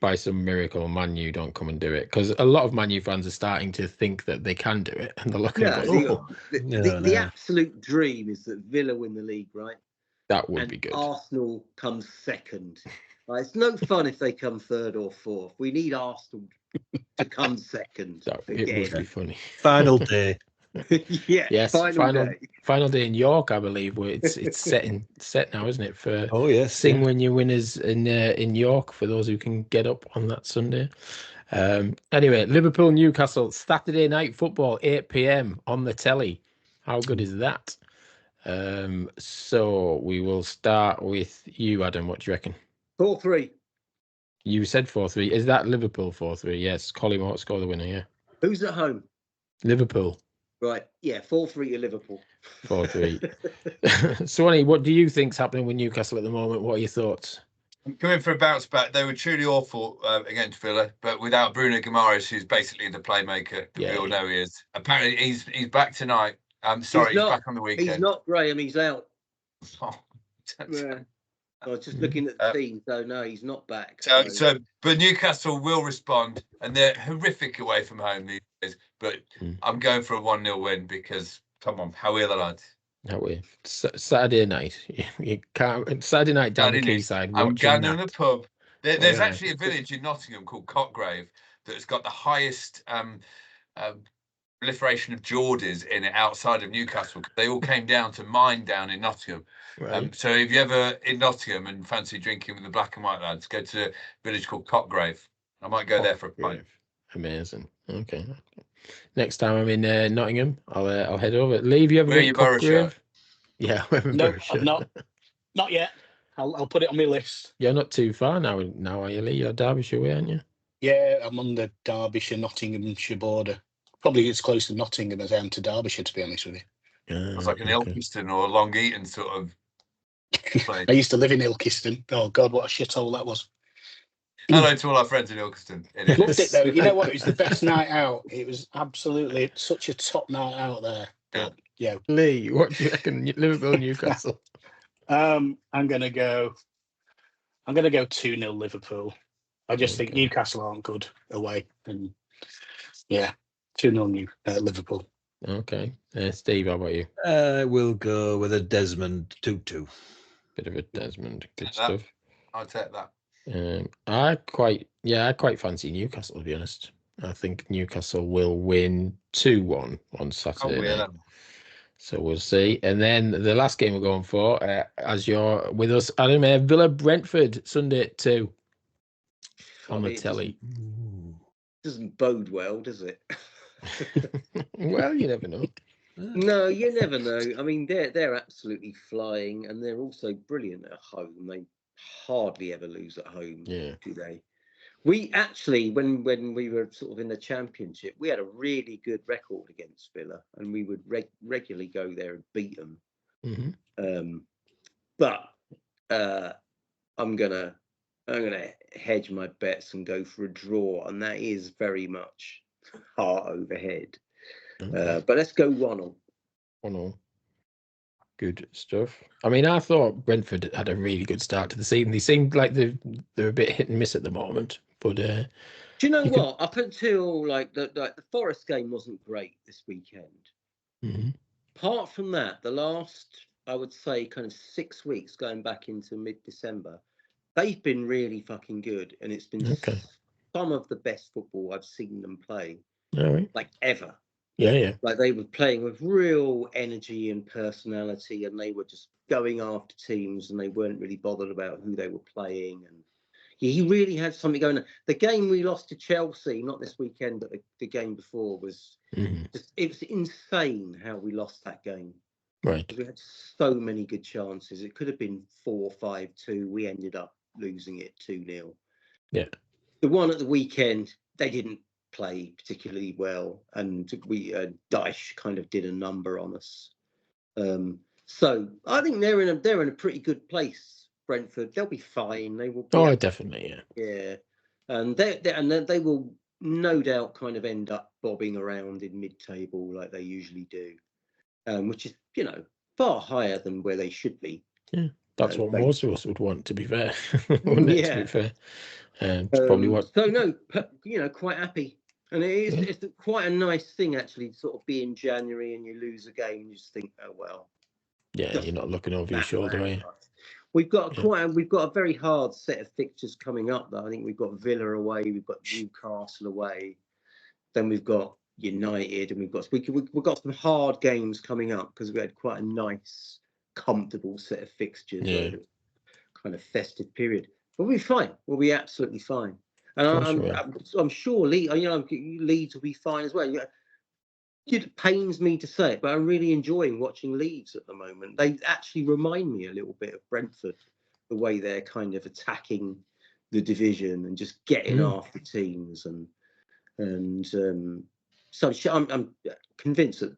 by some miracle Man U don't come and do it, because a lot of Man U fans are starting to think that they can do it, and they're looking at the absolute dream is that Villa win the league, right? That would be good. Arsenal comes second. It's no fun if they come third or fourth. We need Arsenal to come second. It would be funny. Final day. Yes. Final day in York, I believe. Where it's set now, isn't it? For Sing When You Winners in York, for those who can get up on that Sunday. Anyway, Liverpool Newcastle Saturday night football, 8 p.m. on the telly. How good is that? So we will start with you, Adam. What do you reckon? 4-3. You said 4-3. Is that Liverpool 4-3? Yes. Collymore score the winner. Yeah. Who's at home? Liverpool. Right. Yeah. 4-3 to Liverpool. 4-3. Swanny, what do you think's happening with Newcastle at the moment? What are your thoughts? I'm coming for a bounce back. They were truly awful against Villa, but without Bruno Guimaraes, who's basically the playmaker that we all know he is. Apparently, he's back tonight. He's back on the weekend. He's not, Graham. He's out. I was just looking at the team, so no, he's not back. But Newcastle will respond, and they're horrific away from home these days. But I'm going for a 1-0 win because, come on, how are the lads? How are we? Saturday night. You can't. Saturday night down the quayside. I'm going in the pub. There's actually a village in Nottingham called Cotgrave that's got the highest proliferation of Geordies in it outside of Newcastle. They all came down to mine down in Nottingham. Right. So if you're ever in Nottingham and fancy drinking with the black and white lads, go to a village called Cotgrave. I might go there for a pint. Amazing. Okay. Next time I'm in Nottingham, I'll head over. Lee, have you ever Wear been your to Borough Copgrave? shirt. Yeah, wearing No, Borough I've shirt. not yet. I'll put it on my list. You're not too far now, are you, Lee? You're Derbyshire way, aren't you? Yeah, I'm on the Derbyshire Nottinghamshire border. Probably as close to Nottingham as I am to Derbyshire, to be honest with you. It's like an Ilkeston or a Long Eaton sort of place. I used to live in Ilkeston. Oh God, what a shithole that was. Hello to all our friends in Ilkeston. Loved it though. You know what? It was the best night out. It was absolutely such a top night out there. But, yeah. Lee, what do you reckon? Liverpool, Newcastle. I'm gonna go 2-0 Liverpool. I just think Newcastle aren't good away, and yeah, 2-0 Liverpool. Okay, Steve, how about you? We'll go with a Desmond 2-2. Bit of a Desmond, good Take that. stuff. I'll take that. I quite fancy Newcastle, to be honest. I think Newcastle will win 2-1 on Saturday night. So we'll see. And then the last game we're going for, as you're with us, Adam, Villa Brentford, Sunday at 2 on the telly. Doesn't bode well, does it? Well, you never know. No, you never know. I mean, they're absolutely flying, and they're also brilliant at home. They hardly ever lose at home, do they? We actually, when we were sort of in the Championship, we had a really good record against Villa, and we would regularly go there and beat them. Mm-hmm. But I'm gonna hedge my bets and go for a draw, and that is very much heart over head. Okay. But let's go 1-1. 1-1. Good stuff. I mean, I thought Brentford had a really good start to the season. They seemed like they're a bit hit and miss at the moment. But do you know what? Up until the Forest game wasn't great this weekend. Mm-hmm. Apart from that, the last, I would say, kind of 6 weeks going back into mid-December, they've been really fucking good, and it's been some of the best football I've seen them play, like ever. Yeah. Like they were playing with real energy and personality, and they were just going after teams, and they weren't really bothered about who they were playing. And he really had something going on. The game we lost to Chelsea, not this weekend, but the game before, was just, it was insane how we lost that game. Right. We had so many good chances. It could have been 4-5-2. We ended up losing it 2-0. Yeah. The one at the weekend, they didn't play particularly well, and we Dyche kind of did a number on us. So I think they're in a pretty good place. Brentford, they'll be fine. They will. Be Definitely, yeah. And they will no doubt kind of end up bobbing around in mid-table like they usually do, which is far higher than where they should be. Yeah, that's what most of us would want, to be fair. Wouldn't it, to be fair? It's probably what. So no, quite happy. And it's quite a nice thing actually to sort of be in January and you lose a game and you just think, oh well. Yeah, you're not looking over your shoulder, are you? We've got a very hard set of fixtures coming up though. I think we've got Villa away, we've got Newcastle away, then we've got United, and we've got some hard games coming up because we had quite a nice, comfortable set of fixtures over the kind of festive period. But we'll be fine. We'll be absolutely fine. And I'm sure Leeds will be fine as well. It pains me to say it, but I'm really enjoying watching Leeds at the moment. They actually remind me a little bit of Brentford, the way they're kind of attacking the division and just getting after teams. And so I'm convinced that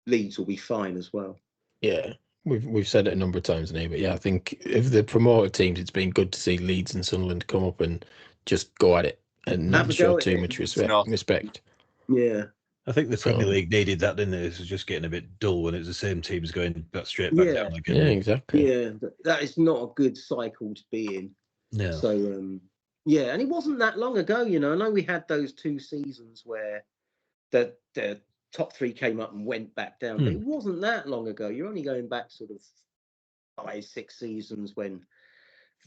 Leeds will be fine as well. Yeah, we've said it a number of times now, but yeah, I think if the promoted teams, it's been good to see Leeds and Sunderland come up and just go at it and not show too much respect. Yeah. I think the Premier League needed that, didn't it? It was just getting a bit dull when it's the same teams going straight back down again. Yeah, exactly. Yeah, that is not a good cycle to be in. No. So, and it wasn't that long ago, I know we had those 2 seasons where the top 3 came up and went back down, but it wasn't that long ago. You're only going back sort of 5-6 seasons when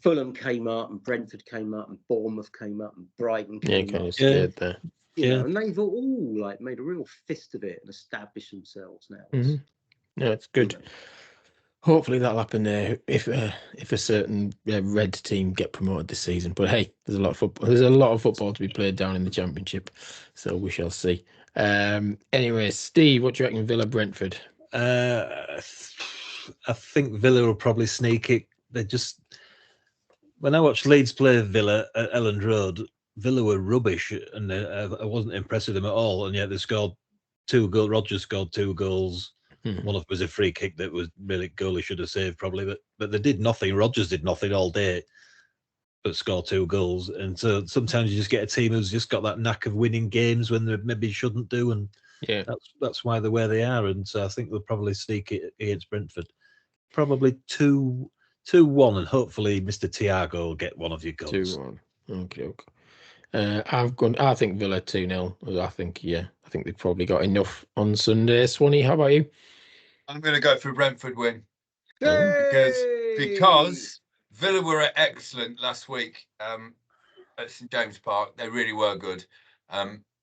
Fulham came up and Brentford came up and Bournemouth came up and Brighton came up. Scared there. And they've all made a real fist of it and established themselves now. Yeah, it's good. Hopefully that'll happen if a certain red team get promoted this season. But hey, there's a lot of football. There's a lot of football to be played down in the Championship, so we shall see. Anyway, Steve, what do you reckon? Villa Brentford. I think Villa will probably sneak it. They just, when I watched Leeds play Villa at Elland Road, Villa were rubbish, and I wasn't impressed with them at all. And yet they scored 2 goals. Rodgers scored 2 goals. One of them was a free kick that was really goalie should have saved probably, but they did nothing. Rodgers did nothing all day, but score 2 goals. And so sometimes you just get a team who's just got that knack of winning games when they maybe shouldn't do, and Yeah, that's why they're where they are. And so I think they'll probably sneak it against Brentford. Probably 2-1, and hopefully Mr. Thiago will get one of your goals. 2-1. Okay. I think Villa 2-0. I think they've probably got enough on Sunday. Swanny, how about you? I'm going to go for a Brentford win. Yay! Because Villa were excellent last week at St James Park. They really were good.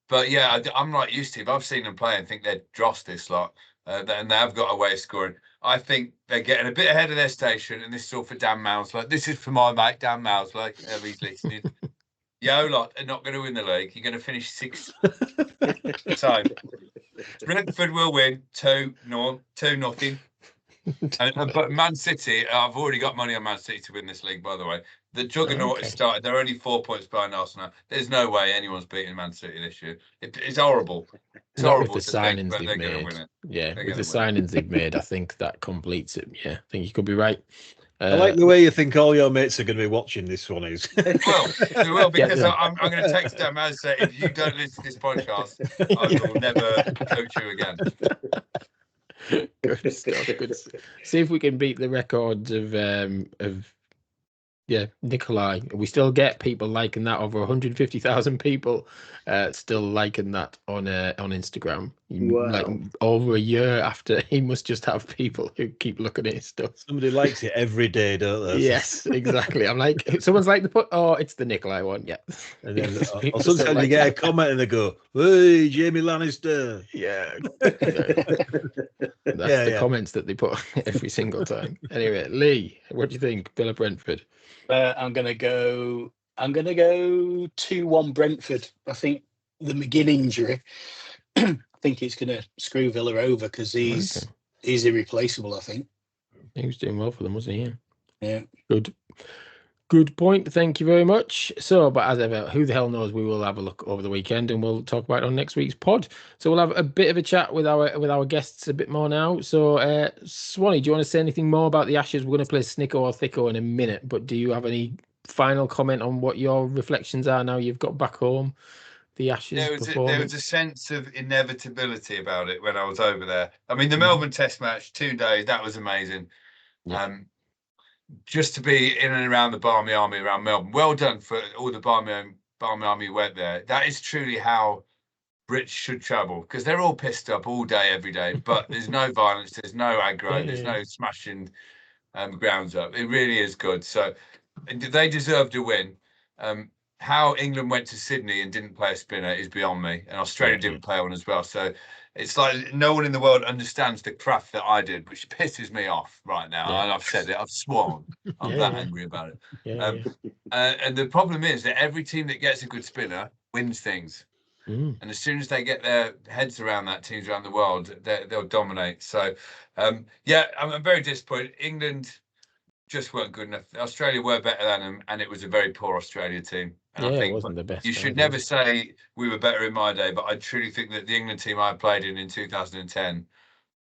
But yeah, I'm not used to it. I've seen them play and think they're dross this lot. And they have got a way of scoring. I think they're getting a bit ahead of their station, and this is all for Dan Mousley. This is for my mate, Dan Mousley. He's listening. Yo, lot are not going to win the league. You're going to finish 6th. So Brentford will win 2-0. But Man City, I've already got money on Man City to win this league, by the way. The juggernaut has started. They're only 4 points behind Arsenal. There's no way anyone's beating Man City this year. It's horrible. It's Not horrible with the to think, signings but they've they're going to made. win it. Yeah, They're with the gonna win signings they've made, I think that completes it. Yeah, I think you could be right. I like the way you think all your mates are going to be watching this one. Is well, they will, because I'm going to text them and say, if you don't listen to this podcast, I will never coach you again. Good stuff. Good. See if we can beat the records of Nikolai. We still get people liking that. Over 150,000 people still liking that on Instagram. Wow. Like over a year after, he must just have people who keep looking at his stuff. somebody likes it every day, don't they? Yes, exactly. I'm like, someone's like, it's the Nikolai one. Yeah. And then, People or still sometimes you like get a that. comment and they go, "Hey, Jamie Lannister." Yeah. That's the comments that they put every single time. Anyway, Lee, what do you think? Villa Brentford. I'm gonna go 2-1 Brentford. I think the McGinn injury, I think it's gonna screw Villa over because he's irreplaceable. I think he was doing well for them, wasn't he? Yeah. Good point. Thank you very much. So, but as ever, who the hell knows? We will have a look over the weekend, and we'll talk about it on next week's pod. So we'll have a bit of a chat with our guests a bit more now. So, Swanny, do you want to say anything more about the Ashes? We're going to play Snicko or Thicko in a minute, but do you have any final comment on what your reflections are now you've got back home? The Ashes there was a sense of inevitability about it when I was over there. I mean, the Melbourne Test match, 2 days, that was amazing. Yeah. Just to be in and around the Barmy Army around Melbourne. Well done for all the Barmy Army who went there. That is truly how Brits should travel, because they're all pissed up all day, every day. But there's no violence, there's no aggro, there's no smashing grounds up. It really is good. So they deserve to win. How England went to Sydney and didn't play a spinner is beyond me, and Australia didn't play one as well. So it's like no one in the world understands the craft that I did, which pisses me off right now. And I've said it, I've sworn. I'm that angry about it. And the problem is that every team that gets a good spinner wins things. And as soon as they get their heads around that, teams around the world, they'll dominate. So, I'm very disappointed. England just weren't good enough. Australia were better than them, and it was a very poor Australia team. And I think it wasn't the best. You should never say we were better in my day, but I truly think that the England team I played in 2010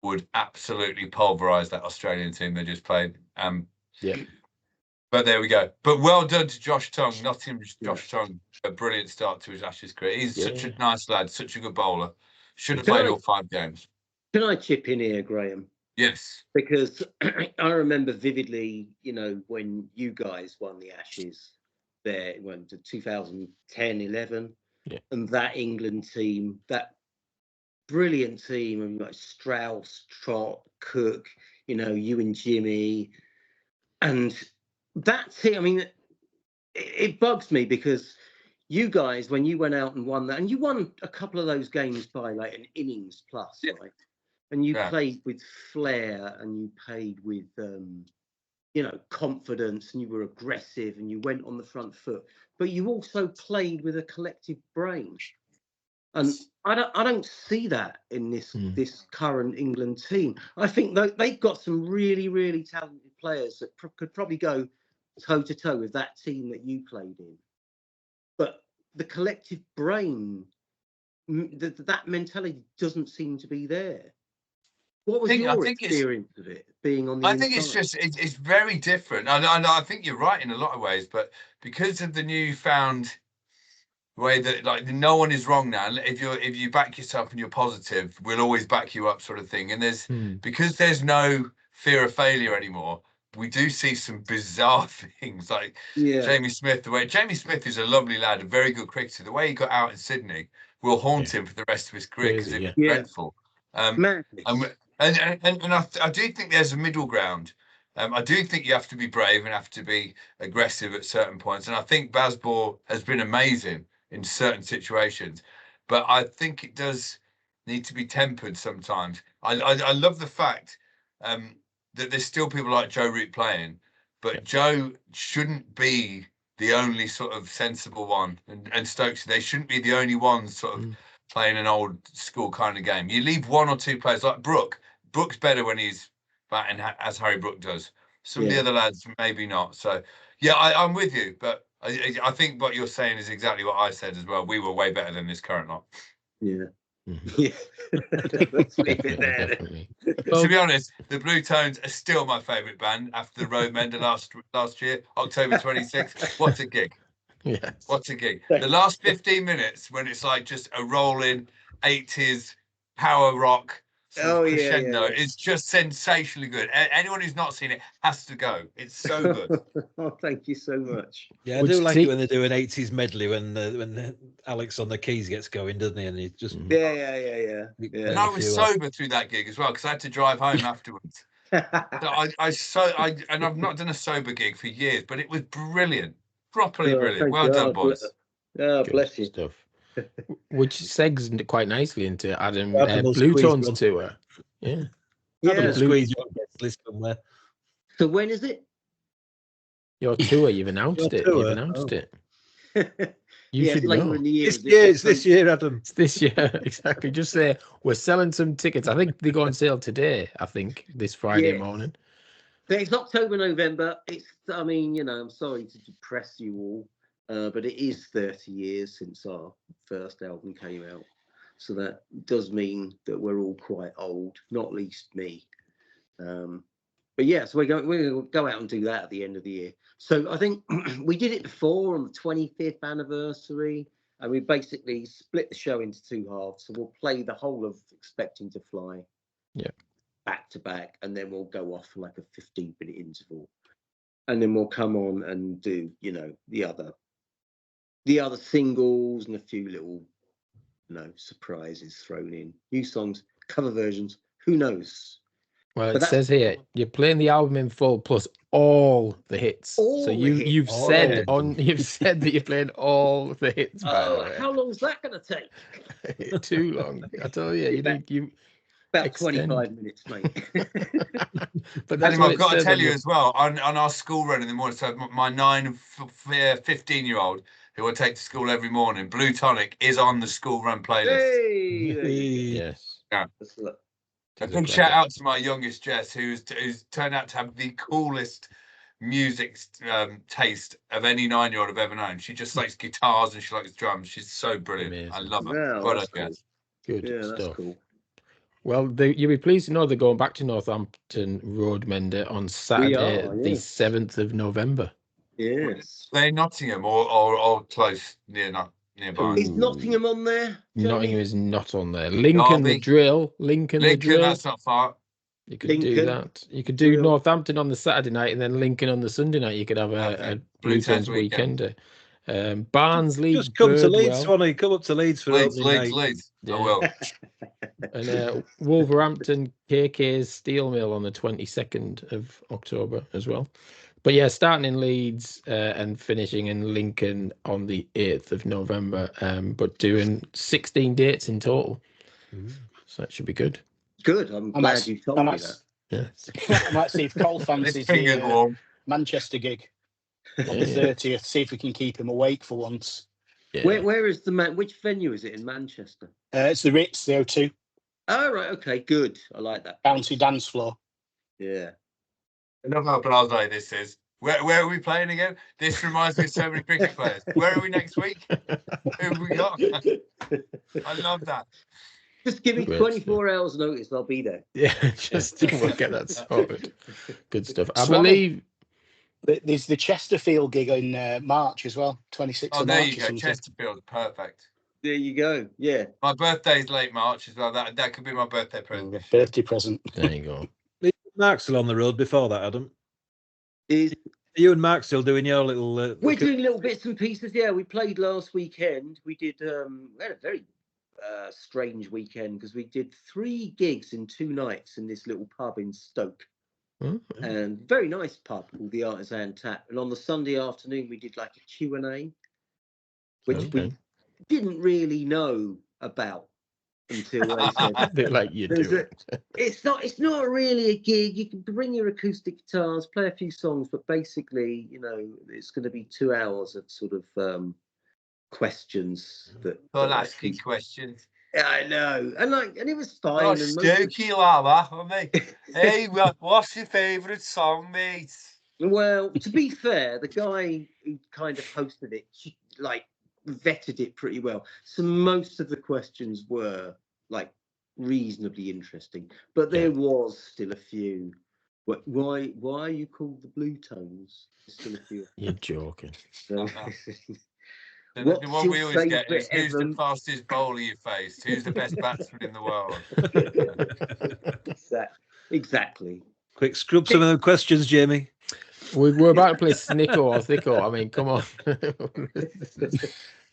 would absolutely pulverise that Australian team they just played. But there we go. But well done to Josh Tongue, Nottingham's Josh Tongue. A brilliant start to his Ashes career. He's such a nice lad, such a good bowler. Should have played all 5 games. Can I chip in here, Graeme? Yes. Because I remember vividly, when you guys won the Ashes there, it went to 2010-11, and that England team, that brilliant team, and like Strauss, Trott, Cook, you and Jimmy, and that team. I mean, it bugs me because you guys, when you went out and won that, and you won a couple of those games by like an innings plus, right? And you played with flair, and you played with, confidence, and you were aggressive, and you went on the front foot. But you also played with a collective brain. And I don't see that in this current England team. I think they've got some really, really talented players that could probably go toe to toe with that team that you played in. But the collective brain, that mentality doesn't seem to be there. What was your experience of it being on the inside? I think it's very different. I think you're right in a lot of ways, but because of the newfound way that like no one is wrong now. If you back yourself and you're positive, we'll always back you up, sort of thing. And because there's no fear of failure anymore, we do see some bizarre things like Jamie Smith. The way Jamie Smith is a lovely lad, a very good cricketer. The way he got out in Sydney will haunt him for the rest of his career because it was dreadful. And I do think there's a middle ground. I do think you have to be brave and have to be aggressive at certain points. And I think Bazball has been amazing in certain situations, but I think it does need to be tempered sometimes. I love the fact that there's still people like Joe Root playing, but Joe shouldn't be the only sort of sensible one, and Stokes, they shouldn't be the only ones sort of playing an old school kind of game. You leave one or two players like Brook's better when he's batting as Harry Brook does. Some of the other lads maybe not. So yeah, I'm with you, but I think what you're saying is exactly what I said as well. We were way better than this current lot. Yeah. Yeah. Let's leave it there. To be honest, the Bluetones are still my favourite band after the Roadmender last year, October 26th. What a gig. Yes. What a gig. The last 15 minutes when it's like just a rolling 80s power rock crescendo. It's just sensationally good. Anyone who's not seen it has to go. It's so good. Oh, thank you so much. Yeah, I do like it when they do an 80s medley when Alex on the keys gets going, doesn't he? And he just yeah. And I was sober through that gig as well because I had to drive home afterwards. So and I've not done a sober gig for years, but it was brilliant, properly brilliant. Well done, boys. Bless you. Stuff. Which segs quite nicely into Adam Bluetones tour. Yeah. Adam squeeze you on guest list somewhere. So when is it? Your tour, you've announced it. You've announced it. You should know. It's this year, Adam. It's this year, exactly. Just say we're selling some tickets. I think they go on sale today. I think this Friday morning. So it's October, November. I mean, I'm sorry to depress you all, but it is 30 years since our first album came out. So that does mean that we're all quite old, not least me. But yeah, so we're going to go out and do that at the end of the year. So I think we did it before on the 25th anniversary, and we basically split the show into two halves. So we'll play the whole of Expecting to Fly back to back, and then we'll go off for like a 15-minute interval. And then we'll come on and do, the other singles and a few little, surprises thrown in. New songs, cover versions, who knows? Well, it says here you're playing the album in full plus all the hits. So you've said that you're playing all the hits. How long is that going to take? Too long, I tell you. You about extend. 25 minutes, mate. But that's I've got to tell you as well on our school run in the morning. So my 9 and 15-year-old who I take to school every morning, Blue Tonic is on the school run playlist. Yes. Yeah. A big shout out to my youngest Jess, who's turned out to have the coolest music taste of any 9-year-old I've ever known. She just likes guitars and she likes drums. She's so brilliant. Amazing. I love her. Yeah, Well done, cool. Jess. Good stuff. stuff. That's cool. Well, you'll be pleased to know they're going back to Northampton Roadmender on Saturday, the 7th of November. Yes. Are they Nottingham or close nearby? Is Nottingham on there? Nottingham is not on there. Lincoln the Drill. Lincoln the Drill. That's not far. You could do that. You could do Northampton on the Saturday night and then Lincoln on the Sunday night. You could have a Bluetones weekender. Barnsley. Just come to Leeds, Swanny. Come up to Leeds for Leeds. Yeah. I will. And Wolverhampton KK's Steel Mill on the 22nd of October as well. But yeah, starting in Leeds and finishing in Lincoln on the 8th of November, but doing 16 dates in total. So that should be good. Good. I'm glad you told me that. Yes. I might see if Cole fancies the Manchester gig on the 30th. See if we can keep him awake for once. Yeah. Where is the man? Which venue is it in Manchester? It's the Ritz, the O2. Oh, right. Okay, good. I like that. Bouncy dance floor. Yeah. I love how blasé this is. Where are we playing again? This reminds me of so many cricket players. Where are we next week? Who have we got? I love that. Just give me Great 24 hours notice. I'll be there. Yeah, just we'll get that sorted. Good stuff. I Swann. believe. There's the Chesterfield gig in March as well, 26th Oh, of there March you or go. something. Chesterfield, perfect. There you go. Yeah. My birthday's late March as well. That could be my birthday present. Birthday present. There you go. Mark's still on the road before that, Adam. Is Are you and Mark still doing your little? we're doing little bits and pieces. Yeah, we played last weekend. We did. We had a very strange weekend because we did 3 gigs in 2 nights in this little pub in Stoke. And very nice pub called the Artisan Tap. And on the Sunday afternoon, we did like a Q&A, which we didn't really know about until they said, A bit like you do. It's not really a gig. You can bring your acoustic guitars, play a few songs, but basically, you know, it's going to be 2 hours of sort of questions that. Well, asking questions. Yeah, I know, and it was fine. Oh, and Stokey lava, mate. Hey, what's your favourite song, mate? Well, to be fair, the guy who kind of hosted it, like, vetted it pretty well. So most of the questions were like reasonably interesting, but there was still a few. Why are you called the Bluetones? Still a few. You're joking. So, The one we always get is who's the fastest bowler you faced? Who's the best batsman in the world? Exactly. Quick, scrub some of the questions, Jamie. We're about to play Snicko or Thicko. I mean, come on.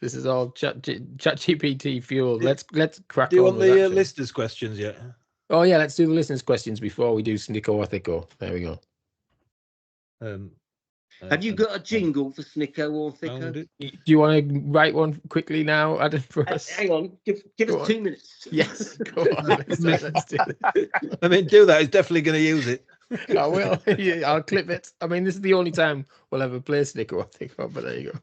This is all ChatGPT fueled. Let's crack on. Do you want with the that, listeners' questions yet? Oh yeah, let's do the listeners' questions before we do Snicko or Thicko. There we go. Have you got a jingle for Snicko or Thicko? Do you want to write one quickly now, Adam, for us? Hang on, give us 2 minutes. Yes, go on. Let's do it. I mean, do that. He's definitely going to use it. I will. Yeah, I'll clip it. I mean, this is the only time we'll ever play Snicko or Thicko, but there you go.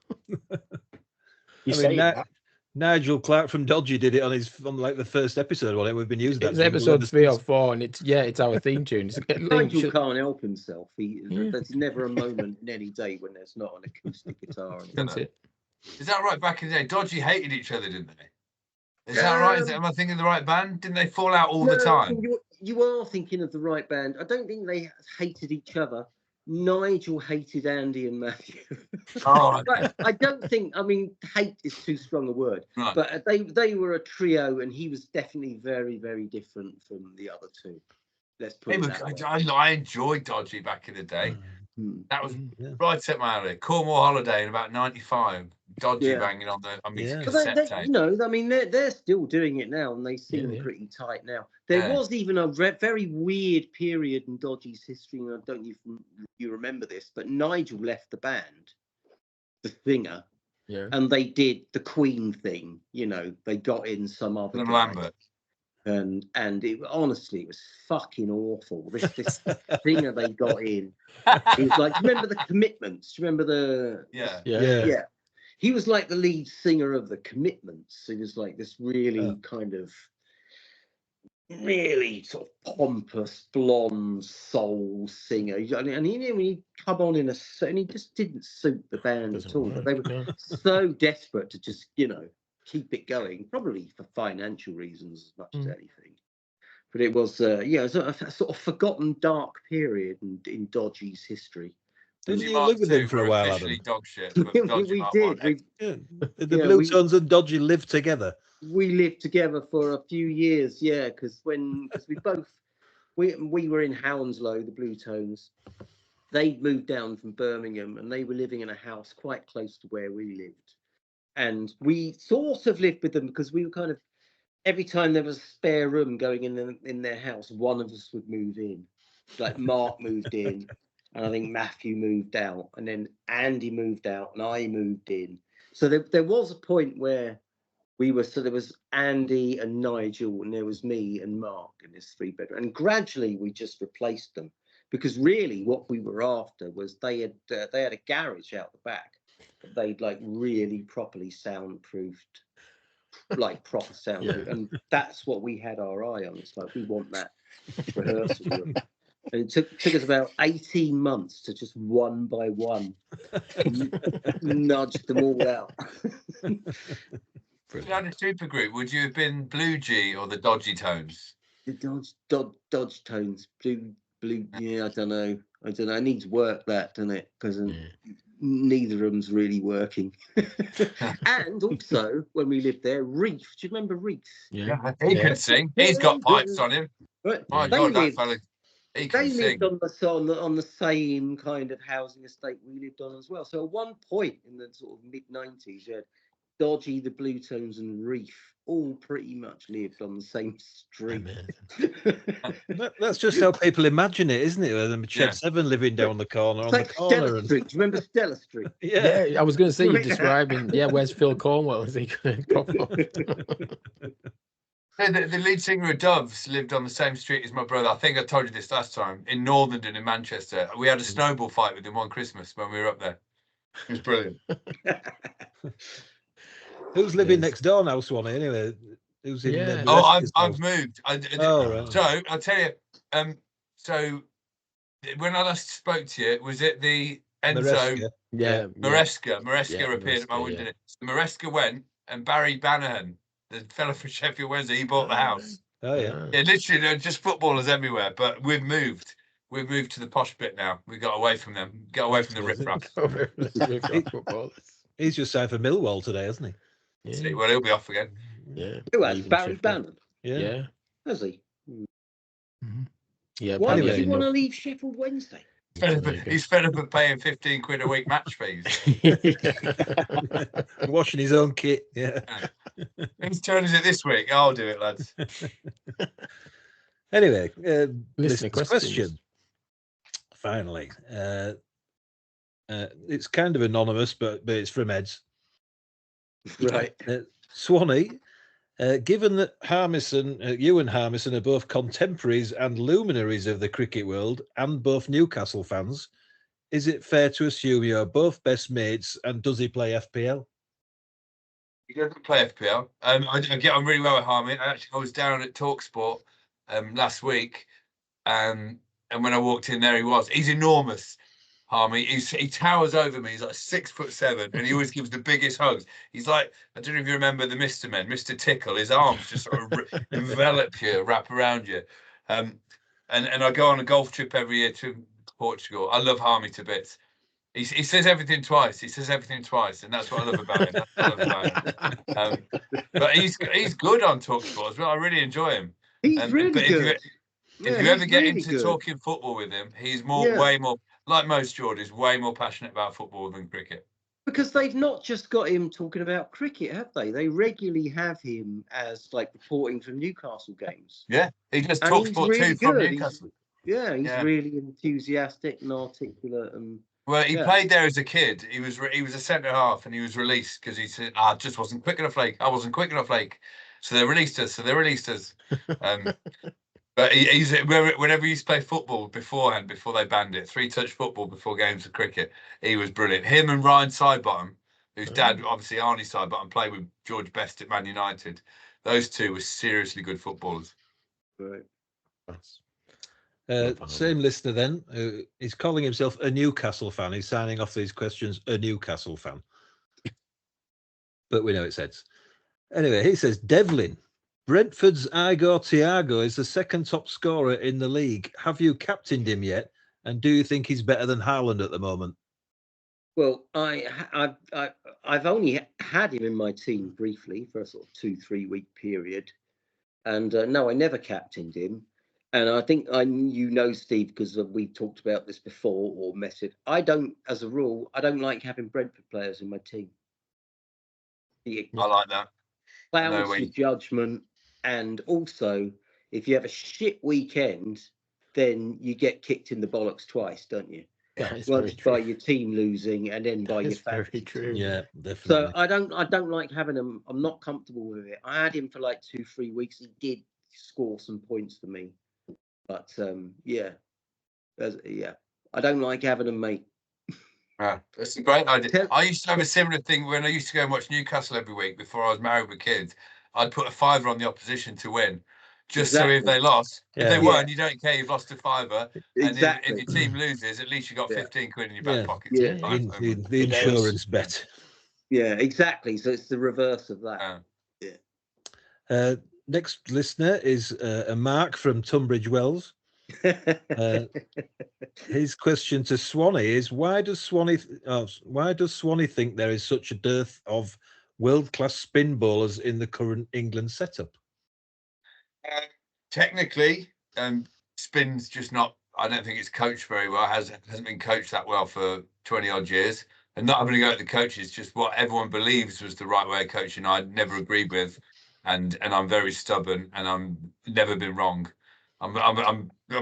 Nigel Clark from Dodgy did it on like the first episode. Well, we've been using that. It's episode 3 or 4, and it's our theme tune. Nigel can't help himself. There's never a moment in any day when there's not an acoustic guitar. That's it. Is that right? Back in the day, Dodgy hated each other, didn't they? Is that right? Am I thinking of the right band? Didn't they fall out all the time? You are thinking of the right band. I don't think they hated each other. Nigel hated Andy and Matthew. Oh, I don't think. I mean, hate is too strong a word. Right. But they were a trio, and he was definitely very, very different from the other two. Let's put it that way. I enjoyed Dodgy back in the day. That was right up my alley. Cornwall Holiday in about '95. Dodgy banging on cassette tape. You know, I mean, they're still doing it now, and they seem pretty tight now. There was even a very weird period in Dodgy's history, and I don't know if you remember this, but Nigel left the band, the singer, and they did the Queen thing. You know, they got in some other guy. Lambert. And honestly, it was fucking awful. This singer they got in, he was like, do you remember the Commitments? Do you remember the? Yeah. He was like the lead singer of the Commitments. He was like this really kind of, really sort of pompous blonde soul singer. And he'd come on in and he just didn't suit the band at all. But they were so desperate to just, you know, keep it going, probably for financial reasons as much as anything. But it was, a sort of forgotten dark period in Dodgy's history. Didn't you live with him for a while, Adam? Dog shit, we did. The Bluetones and Dodgy lived together. We lived together for a few years, because we were in Hounslow, the Bluetones. They moved down from Birmingham, and they were living in a house quite close to where we lived. And we sort of lived with them because we were kind of, every time there was a spare room going in their house, one of us would move in. Like Mark moved in, and I think Matthew moved out, and then Andy moved out, and I moved in. So there was a point where so there was Andy and Nigel, and there was me and Mark in this 3-bedroom. And gradually we just replaced them, because really what we were after was they had a garage out the back. they'd like really properly soundproofed, like proper soundproof, and that's what we had our eye on. It's like we want that rehearsal room. And it took us about 18 months to just one by one nudge them all out. If you had a super group, would you have been Blue G or the Dodgy Tones? The Dodge Tones, blue. Yeah, I don't know. It needs work, that, doesn't it? Because neither of them's really working. And also, when we lived there, Reef. Do you remember Reef? Yeah, he can sing. He's got pipes on him. But My God, that fella, he can sing. Lived on the same kind of housing estate we lived on as well. So at one point in the sort of mid-90s, you had Dodgy, the Bluetones, and Reef all pretty much lived on the same street. That's just how people imagine it, isn't it? The Shed 7 living down the corner on like the corner. Stella Street. Do you remember Stella Street? Yeah, I was going to say, you're describing, where's Phil Cornwell? Is he going to pop up? The lead singer of Doves lived on the same street as my brother. I think I told you this last time, in Northenden in Manchester. We had a snowball fight with him one Christmas when we were up there. It was brilliant. Who's living next door now, Swanny? Anyway, who's in? I've moved. Right. So I'll tell you. So when I last spoke to you, was it the Enzo? Maresca appeared at my window. Yeah. So Maresca went, and Barry Bannahan, the fellow from Sheffield Wednesday, he bought the house. Oh yeah. Yeah, literally, just footballers everywhere. But we've moved. We've moved to the posh bit now. We got away from them. Got away from the riffraff. He's just signed for Millwall today, hasn't he? Yeah. Well, he'll be off again. Yeah. Who has Barry Bannon? Yeah. Has he? Mm-hmm. Yeah. Why would you want to leave Sheffield Wednesday? He's fed up of paying 15 quid a week match fees. Washing his own kit. Yeah. Whose turn is it this week? I'll do it, lads. Anyway, listener question. Finally, it's kind of anonymous, but it's from Ed's. Right. Swanny, given that you and Harmison are both contemporaries and luminaries of the cricket world and both Newcastle fans, is it fair to assume you're both best mates, and does he play FPL? He doesn't play FPL. I get on really well with Harmy. I was down at TalkSport last week, and when I walked in there, he's enormous. Harmy, he towers over me. He's like 6'7", and he always gives the biggest hugs. He's like, I don't know if you remember the Mr. Men, Mr. Thicko. His arms just sort of envelop you, wrap around you. And I go on a golf trip every year to Portugal. I love Harmy to bits. He says everything twice. And that's what I love about him. But he's good on TalkSport as well. I really enjoy him. He's really good. If you ever get into talking football with him, he's way more, like most Geordies, way more passionate about football than cricket. Because they've not just got him talking about cricket, have they? They regularly have him as like reporting from Newcastle games. Yeah, he just talks sport too from Newcastle. He's really enthusiastic and articulate. And he played there as a kid. He was a centre half, and he was released because he said, "I just wasn't quick enough, Lake. I wasn't quick enough, Lake." So they released us. But whenever he used to play football beforehand, before they banned it, 3-touch football before games of cricket, he was brilliant. Him and Ryan Sidebottom, whose dad, obviously Arnie Sidebottom, played with George Best at Man United. Those two were seriously good footballers. Right. Same listener then. He's calling himself a Newcastle fan. He's signing off these questions, a Newcastle fan. But we know it's Ed's. Anyway, he says, Devlin, Brentford's Igor Thiago is the second top scorer in the league. Have you captained him yet? And do you think he's better than Haaland at the moment? Well, I've only had him in my team briefly for a sort of 2-3 week period. And no, I never captained him. And I think Steve, because we've talked about this before or messaged. As a rule, I don't like having Brentford players in my team. I like that. Clouds your judgment. And also, if you have a shit weekend, then you get kicked in the bollocks twice, don't you? Once by your team losing, and then by your fans. Very true. Yeah, definitely. So I don't like having him. I'm not comfortable with it. I had him for like 2-3 weeks. He did score some points for me, but I don't like having him, mate. Yeah, that's a great idea. Tell- I used to have a similar thing when I used to go and watch Newcastle every week before I was married with kids. I'd put a fiver on the opposition to win, just so if Exactly. they lost, if they Yeah. won, you don't care. You've lost a fiver, and if Exactly. your team loses, at least you got Yeah. 15 quid in your back Yeah. pocket. Yeah. to buy home. The insurance bet. Yeah, exactly. So it's the reverse of that. Next listener is a Mark from Tunbridge Wells. His question to Swanny is: Why does Swanny think there is such a dearth of world-class spin bowlers in the current England setup? Technically, spin's just not. I don't think it's coached very well. Hasn't been coached that well for 20 odd years. And not having to go at the coaches, just what everyone believes was the right way of coaching. I'd never agreed with, and I'm very stubborn, and I'm never been wrong. I'm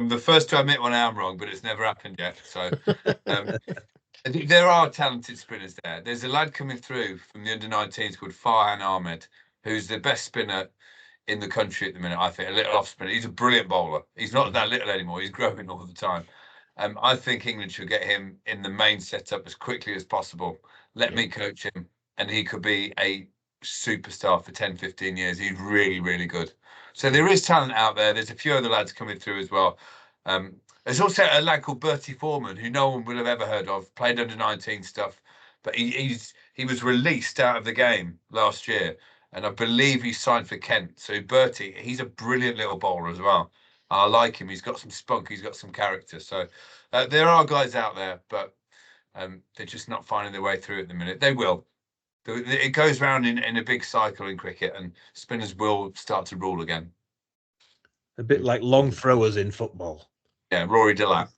the first to admit when I am wrong, but it's never happened yet. So I think there are talented spinners there. There's a lad coming through from the under-19s called Farhan Ahmed, who's the best spinner in the country at the minute. I think a little off spinner. He's a brilliant bowler. He's not that little anymore. He's growing all the time. I think England should get him in the main setup as quickly as possible. Let me coach him, and he could be a superstar for 10, 15 years. He's really, really good. So there is talent out there. There's a few other lads coming through as well. There's also a lad called Bertie Foreman, who no one will have ever heard of, played under 19 stuff, but he was released out of the game last year, and I believe he signed for Kent. So Bertie, he's a brilliant little bowler as well. I like him. He's got some spunk. He's got some character. So there are guys out there, but they're just not finding their way through at the minute. They will. It goes round in a big cycle in cricket, and spinners will start to rule again. A bit like long throwers in football. Yeah, Rory Delap.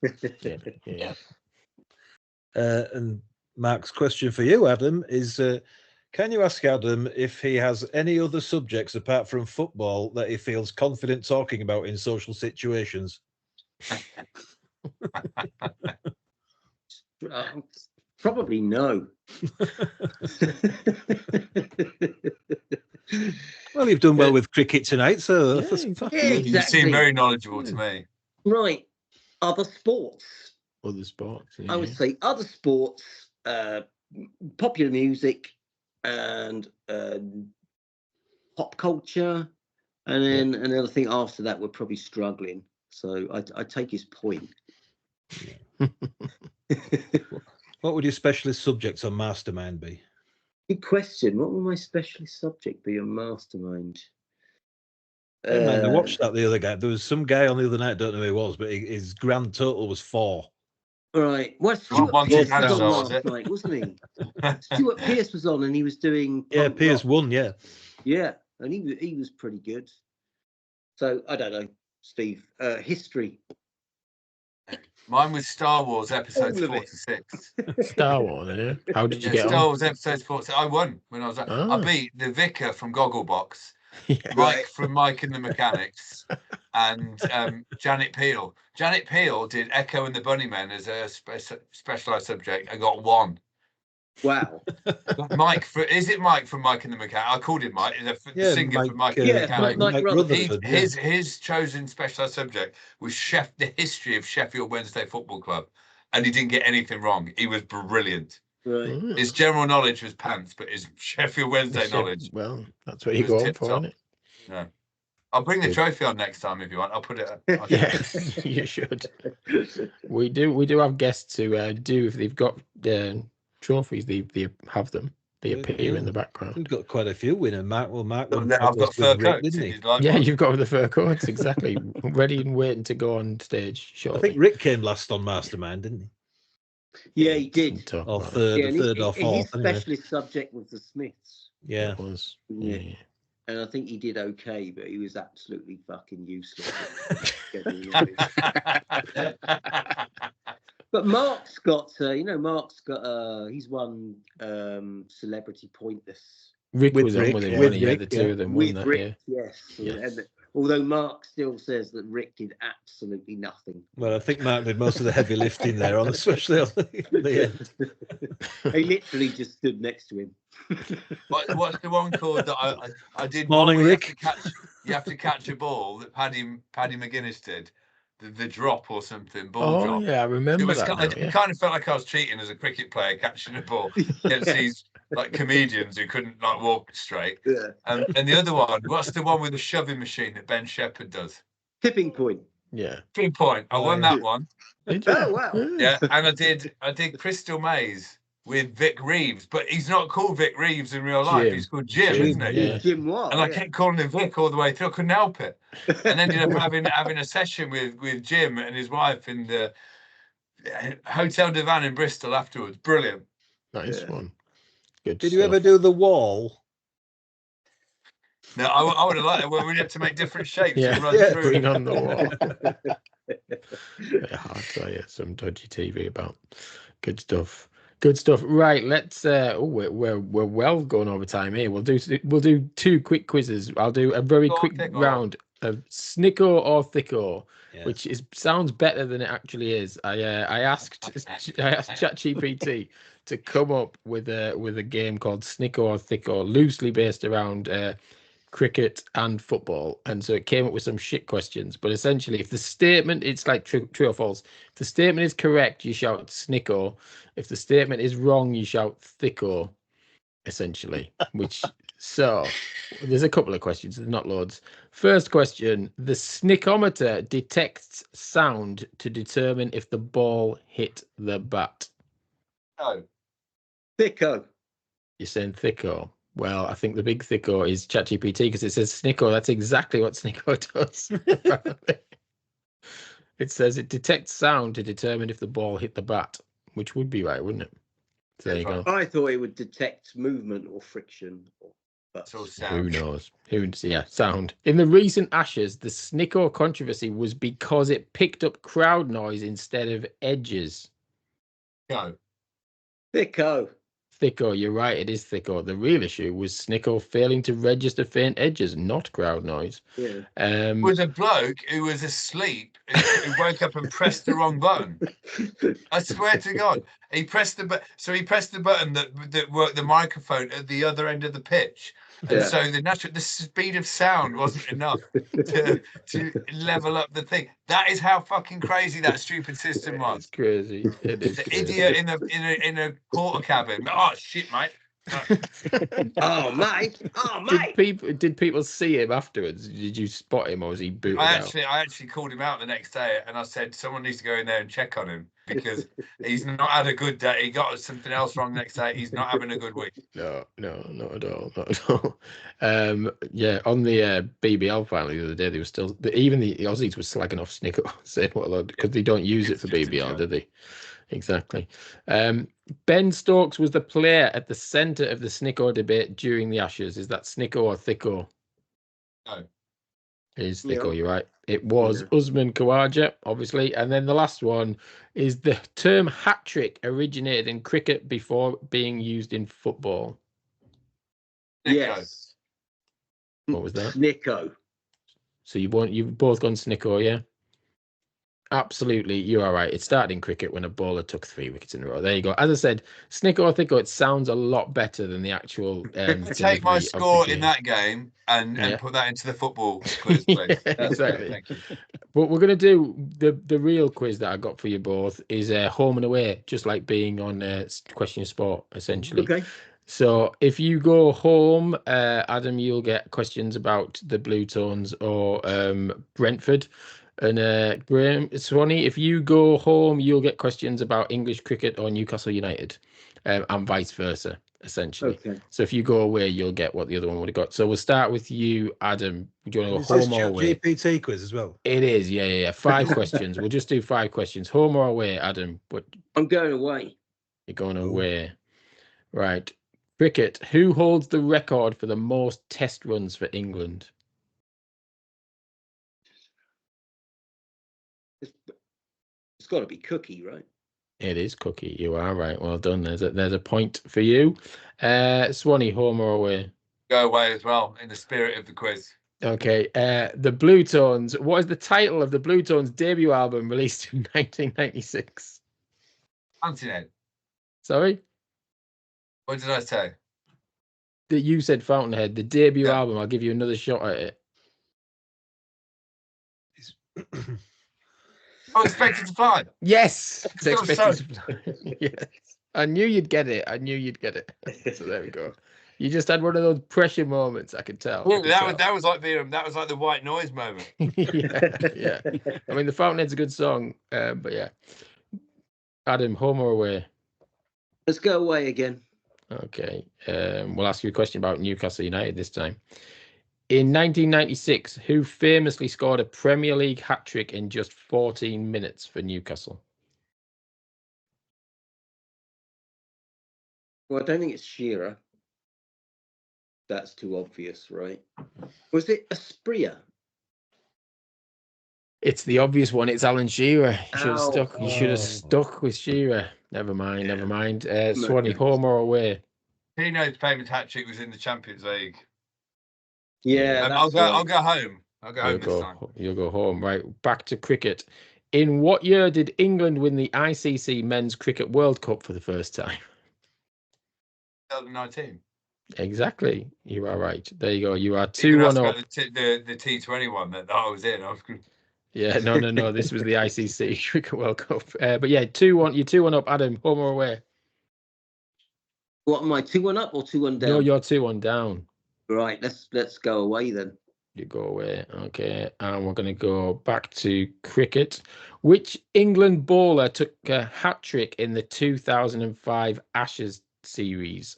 Yeah. And Mark's question for you, Adam, is can you ask Adam if he has any other subjects apart from football that he feels confident talking about in social situations? Probably no. Well, you've done well with cricket tonight, so Yeah, exactly. You seem very knowledgeable to me. Right. Other sports. Other sports. Yeah. I would say other sports, popular music, and pop culture, and then another thing after that we're probably struggling. So I take his point. What would your specialist subjects on Mastermind be? Good question. What would my specialist subject be on Mastermind? I watched that the other guy. There was some guy on the other night, I don't know who he was, but his grand total was 4. Right. Well, Stuart Pearce was on last night, wasn't he? Stuart Pearce was on, and he was doing. Yeah, Pearce won. Yeah. Yeah, and he was pretty good. So I don't know, Steve. History. Mine was Star Wars episode 46. Star Wars, yeah. How did you get Star on? Wars episode 46. I won when I was like, I beat the Vicar from Gogglebox, Yeah. Mike from Mike and the Mechanics, and Janet Peel. Janet Peel did Echo and the Bunnymen as a specialised subject and got 1. Wow. Mike, is it Mike from Mike and the Mechanics? I called him Mike, the singer from Mike and the Mechanics. Mike Rutherford. His chosen specialised subject was the history of Sheffield Wednesday Football Club, and he didn't get anything wrong. He was brilliant. Right. His general knowledge was pants, but his Sheffield Wednesday knowledge. Well, that's what you go on for, isn't it? Yeah. I'll bring the trophy on next time if you want. I'll put it. Yeah, you should. We do have guests who do, if they've got trophies, they have them. They appear in the background. We've got quite a few winners. Mark won. I've got fur coats. Didn't he? Yeah, you've got the fur coats, exactly. Ready and waiting to go on stage shortly. I think Rick came last on Mastermind, didn't he? Yeah, he did. Or third or fourth. His specialist subject was the Smiths. Yeah. It was. Yeah. And I think he did okay, but he was absolutely fucking useless. But Mark's got, he's won Celebrity Pointless. Rick was Rick, on with him, yeah. wasn't he? With The Rick, two of them With won Rick, that, yes. Yes. And, although Mark still says that Rick did absolutely nothing. Well, I think Mark did most of the heavy lifting there, especially on the end. He literally just stood next to him. What's the one called that I did? Morning, Rick. You have to catch a ball that Paddy McGuinness did. the drop or something, ball Oh drop. yeah, I remember that. It kind of felt like I was cheating as a cricket player catching a ball against these like comedians who couldn't like walk straight. Yeah. And the other one, what's the one with the shoving machine that Ben Shepherd does? Tipping point. Yeah. Tipping point. I won that one. Did you? Oh wow. Yeah, and I did Crystal Maze with Vic Reeves, but he's not called Vic Reeves in real life. Jim. He's called Jim, isn't he? Yeah. Jim Wall. And I kept calling him Vic all the way through. I couldn't help it. And ended up having a session with Jim and his wife in the Hotel Divan in Bristol afterwards. Brilliant. Nice one. Good. Did you ever do the wall? No, I would have liked it where we'd have to make different shapes Yeah. and run through. Bring on the wall. I'll tell you some dodgy TV about. Good stuff. Good stuff. Right, let's. We're well going over time here. We'll do two quick quizzes. I'll do a very quick round of Snicko or Thicko, which sounds better than it actually is. I asked ChatGPT to come up with a game called Snicko or Thicko, loosely based around cricket and football, and so it came up with some shit questions. But essentially, if the statement, it's like true or false. If the statement is correct, you shout Snicko. If the statement is wrong, you shout Thicko. Essentially, which so there's a couple of questions. There's not loads. First question: the snickometer detects sound to determine if the ball hit the bat. No. Thicko. You're saying Thicko. Well, I think the big Thicko is ChatGPT because it says Snicko. That's exactly what Snicko does. It says it detects sound to determine if the ball hit the bat, which would be right, wouldn't it? So there you go. I thought it would detect movement or friction. But who knows? Yeah, sound. In the recent Ashes, the Snicko controversy was because it picked up crowd noise instead of edges. No. Thicko. Thicko, you're right. It is Thicko. The real issue was Snicko failing to register faint edges, not crowd noise. Yeah. It was a bloke who was asleep who woke up and pressed the wrong button. I swear to God, he pressed the button. So he pressed the button that worked the microphone at the other end of the pitch. And so the speed of sound wasn't enough to level up the thing. That is how fucking crazy that stupid system was. It's crazy. It is the crazy. idiot in a quarter cabin. Oh shit, mate. Oh mate. Did people see him afterwards? Did you spot him, or was he booted out? I actually called him out the next day, and I said someone needs to go in there and check on him because he's not had a good day. He got something else wrong next day. He's not having a good week. No, not at all. Not at all. Yeah, on the BBL final the other day, they were still even the Aussies were slagging off Snicko, saying what because they don't use it for BBL, do they? Exactly. Ben Stokes was the player at the centre of the Snicko debate during the Ashes. Is that Snicko or Thicko? No. It is Thicko, you're right. It was Usman Khawaja, obviously. And then the last one is the term hat-trick originated in cricket before being used in football. Yes. What was that? Snicko. So you've both gone Snicko, yeah? Absolutely, you are right. It started in cricket when a bowler took 3 wickets in a row. There you go. As I said, Snicko or Thicko, it sounds a lot better than the actual. Take my score in that game and put that into the football quiz, please. Exactly. Thank you. But we're going to do the real quiz that I got for you both is home and away, just like being on Question of Sport, essentially. Okay. So if you go home, Adam, you'll get questions about the Bluetones or Brentford. And Graeme Swanny, if you go home, you'll get questions about English cricket or Newcastle United, and vice versa, essentially. Okay. So if you go away, you'll get what the other one would have got. So we'll start with you, Adam. Do you want to go home or away? GPT quiz as well. It is, yeah. 5 questions. We'll just do 5 questions. Home or away, Adam? But I'm going away. You're going away, right? Cricket. Who holds the record for the most Test runs for England? It's got to be Cookie, right? It is Cookie. You are right. Well done. There's a point for you. Swanny, home or away? Go away as well, in the spirit of the quiz. Okay. The Bluetones. What is the title of the Bluetones debut album released in 1996? Fountainhead. Sorry? What did I say? That you said Fountainhead. The debut album. I'll give you another shot at it. I was expected to fly. Yes, it's Feel expected to fly. Yes, I knew you'd get it. I knew you'd get it. So there we go. You just had one of those pressure moments. I could tell. I could tell. That was like the white noise moment. yeah. I mean, the Fountainhead's a good song, but yeah. Adam, home or away? Let's go away again. Okay. We'll ask you a question about Newcastle United this time. In 1996, who famously scored a Premier League hat-trick in just 14 minutes for Newcastle? Well, I don't think it's Shearer. That's too obvious, right? Was it Asprilla? It's the obvious one. It's Alan Shearer. You should have Ow. stuck. You should have stuck with Shearer. Never mind. Never mind. Swanny, home or away? Pino's famous hat trick was in the Champions League. Yeah, I'll go home. I'll go home this time. You'll go home. Right. Back to cricket. In what year did England win the ICC Men's Cricket World Cup for the first time? 2019. Exactly. You are right. There you go. You are 2-1 up. The T20 one that I was in. Yeah, no. This was the ICC Cricket World Cup. But yeah, 2-1. You're 2-1 up, Adam. Home or away? What am I? 2-1 up or 2-1 down? No, you're 2-1 down. Right. Let's go away then. You go away. Okay. And we're going to go back to cricket. Which England bowler took a hat trick in the 2005 Ashes series?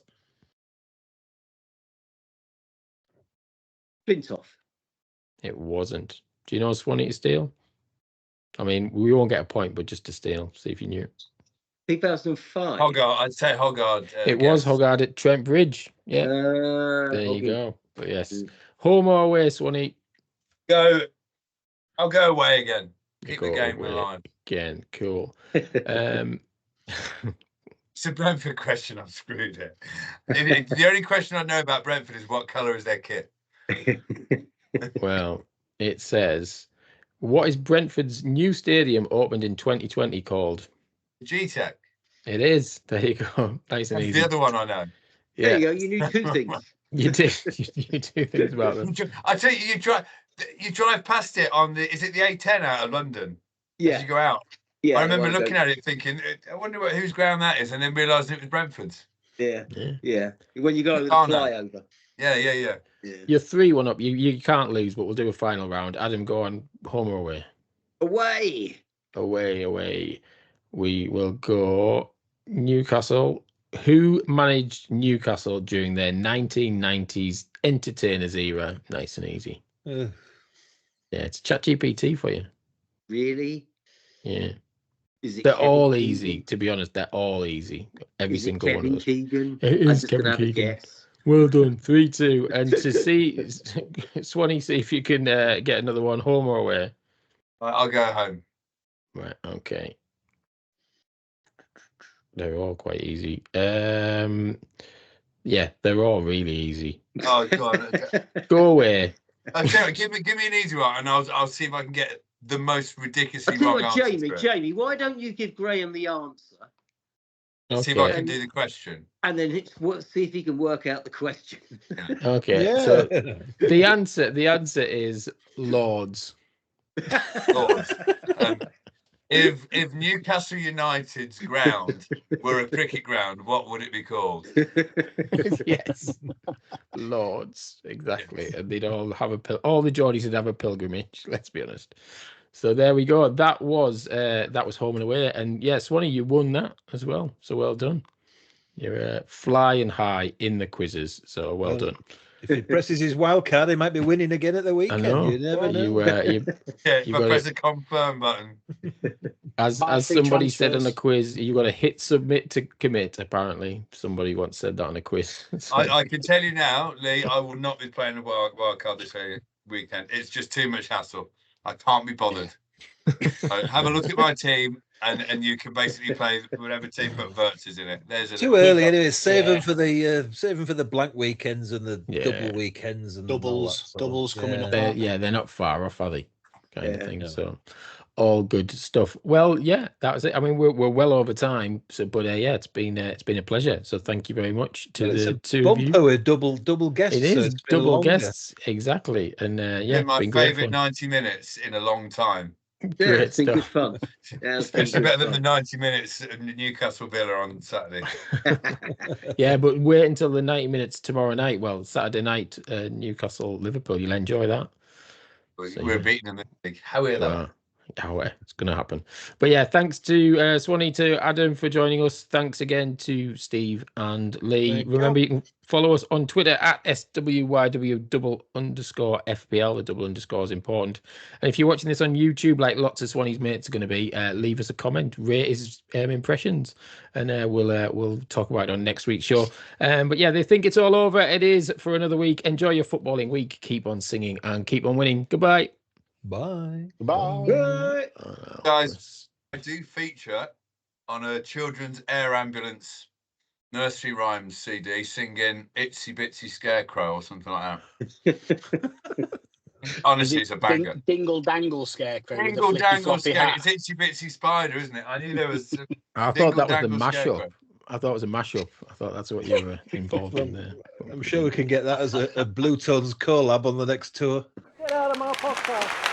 Flintoff. It wasn't. Do you know Swanny to steal? I mean, we won't get a point, but just to steal. See if you knew. 2005. Hoggard. I'd say Hoggard. It was Hoggard at Trent Bridge. Yeah. There you go. But yes. Home or away, Swanny? I'll go away again. Keep the game alive. Again. Cool. It's a Brentford question. I've screwed it. The only question I know about Brentford is what colour is their kit? Well, it says, what is Brentford's new stadium opened in 2020 called? G-Tech. It is. There you go. Nice and That's easy. the other one I know. Yeah. There you go. You knew two things. You did. You do things about them. I tell you, you drive past it on is it the A10 out of London? Yeah. As you go out. Yeah. I remember looking at it thinking, I wonder whose ground that is, and then realising it was Brentford's. Yeah. When you go over the flyover. Yeah. You're 3-1 up. You can't lose, but we'll do a final round. Adam, go on. Home or away? Away. Away. We will go Newcastle. Who managed Newcastle during their 1990s entertainers era? Nice and easy. Yeah, it's ChatGPT for you. Really? Yeah. They're all easy. To be honest, they're all easy. Every single one of those. Keegan? It is Kevin Keegan. Well done. 3-2. And to see Swanny, see if you can get another one. Home or away? I'll go home. Right. Okay. They're all quite easy. Yeah, they're all really easy. Oh, God. Go away. Okay, give me an easy one, and I'll see if I can get the most ridiculously wrong answer. Jamie, why don't you give Graeme the answer? Okay. See if I can do the question. And then see if he can work out the question. Okay. Yeah. So the answer is Lords. Lords. If Newcastle United's ground were a cricket ground, what would it be called? Yes, Lords, exactly. Yes. And they'd all have all the Geordies would have a pilgrimage. Let's be honest. So there we go. That was home and away. And yeah, Swanny, you won that as well. So well done. You're flying high in the quizzes. So well done. If he presses his wildcard, he might be winning again at the weekend. I know. You never know. You press the confirm button. As somebody said on a quiz, you got to hit submit to commit. Apparently, somebody once said that on a quiz. So. I can tell you now, Lee, I will not be playing a wildcard this weekend. It's just too much hassle. I can't be bothered. So have a look at my team, and you can basically play whatever team put Verts in it. There's too early anyway. Save them for the blank weekends and the double weekends and doubles coming up. They're not far off, are they? Kind of thing. No. So all good stuff. Well, yeah, that was it. I mean, we're well over time. So, but it's been a pleasure. So thank you very much to the two of you. With double guests. It is double guests, exactly. And my favourite 90 minutes in a long time. Yeah, Great it's been good stuff. fun. Yeah, it's been Especially good better than the fun. 90 minutes of Newcastle Villa on Saturday. Yeah, but wait until the 90 minutes tomorrow night. Well, Saturday night, Newcastle Liverpool. You'll enjoy that. So, We're yeah. beating them in the league. However. Oh, it's going to happen. But yeah, thanks to Swanny, to Adam for joining us. Thanks again to Steve and Lee. Thank Remember, you. you can follow us on Twitter at SWYW_FPL. The double underscore is important. And if you're watching this on YouTube, like lots of Swanny's mates are going to be, leave us a comment, rate his impressions, and we'll talk about it on next week's show. But yeah, they think it's all over. It is for another week. Enjoy your footballing week. Keep on singing and keep on winning. Goodbye. Bye. Bye. Guys, I do feature on a children's air ambulance nursery rhymes CD singing Itsy Bitsy Scarecrow or something like that. Honestly, it's a banger. Dingle Dangle Scarecrow. Dingle Dangle Scarecrow. It's Itsy Bitsy Spider, isn't it? I knew there was. I thought that was the mashup. I thought it was a mashup. I thought that's what you were involved in there. I'm sure we can get that as a Bluetones collab on the next tour. Get out of my podcast.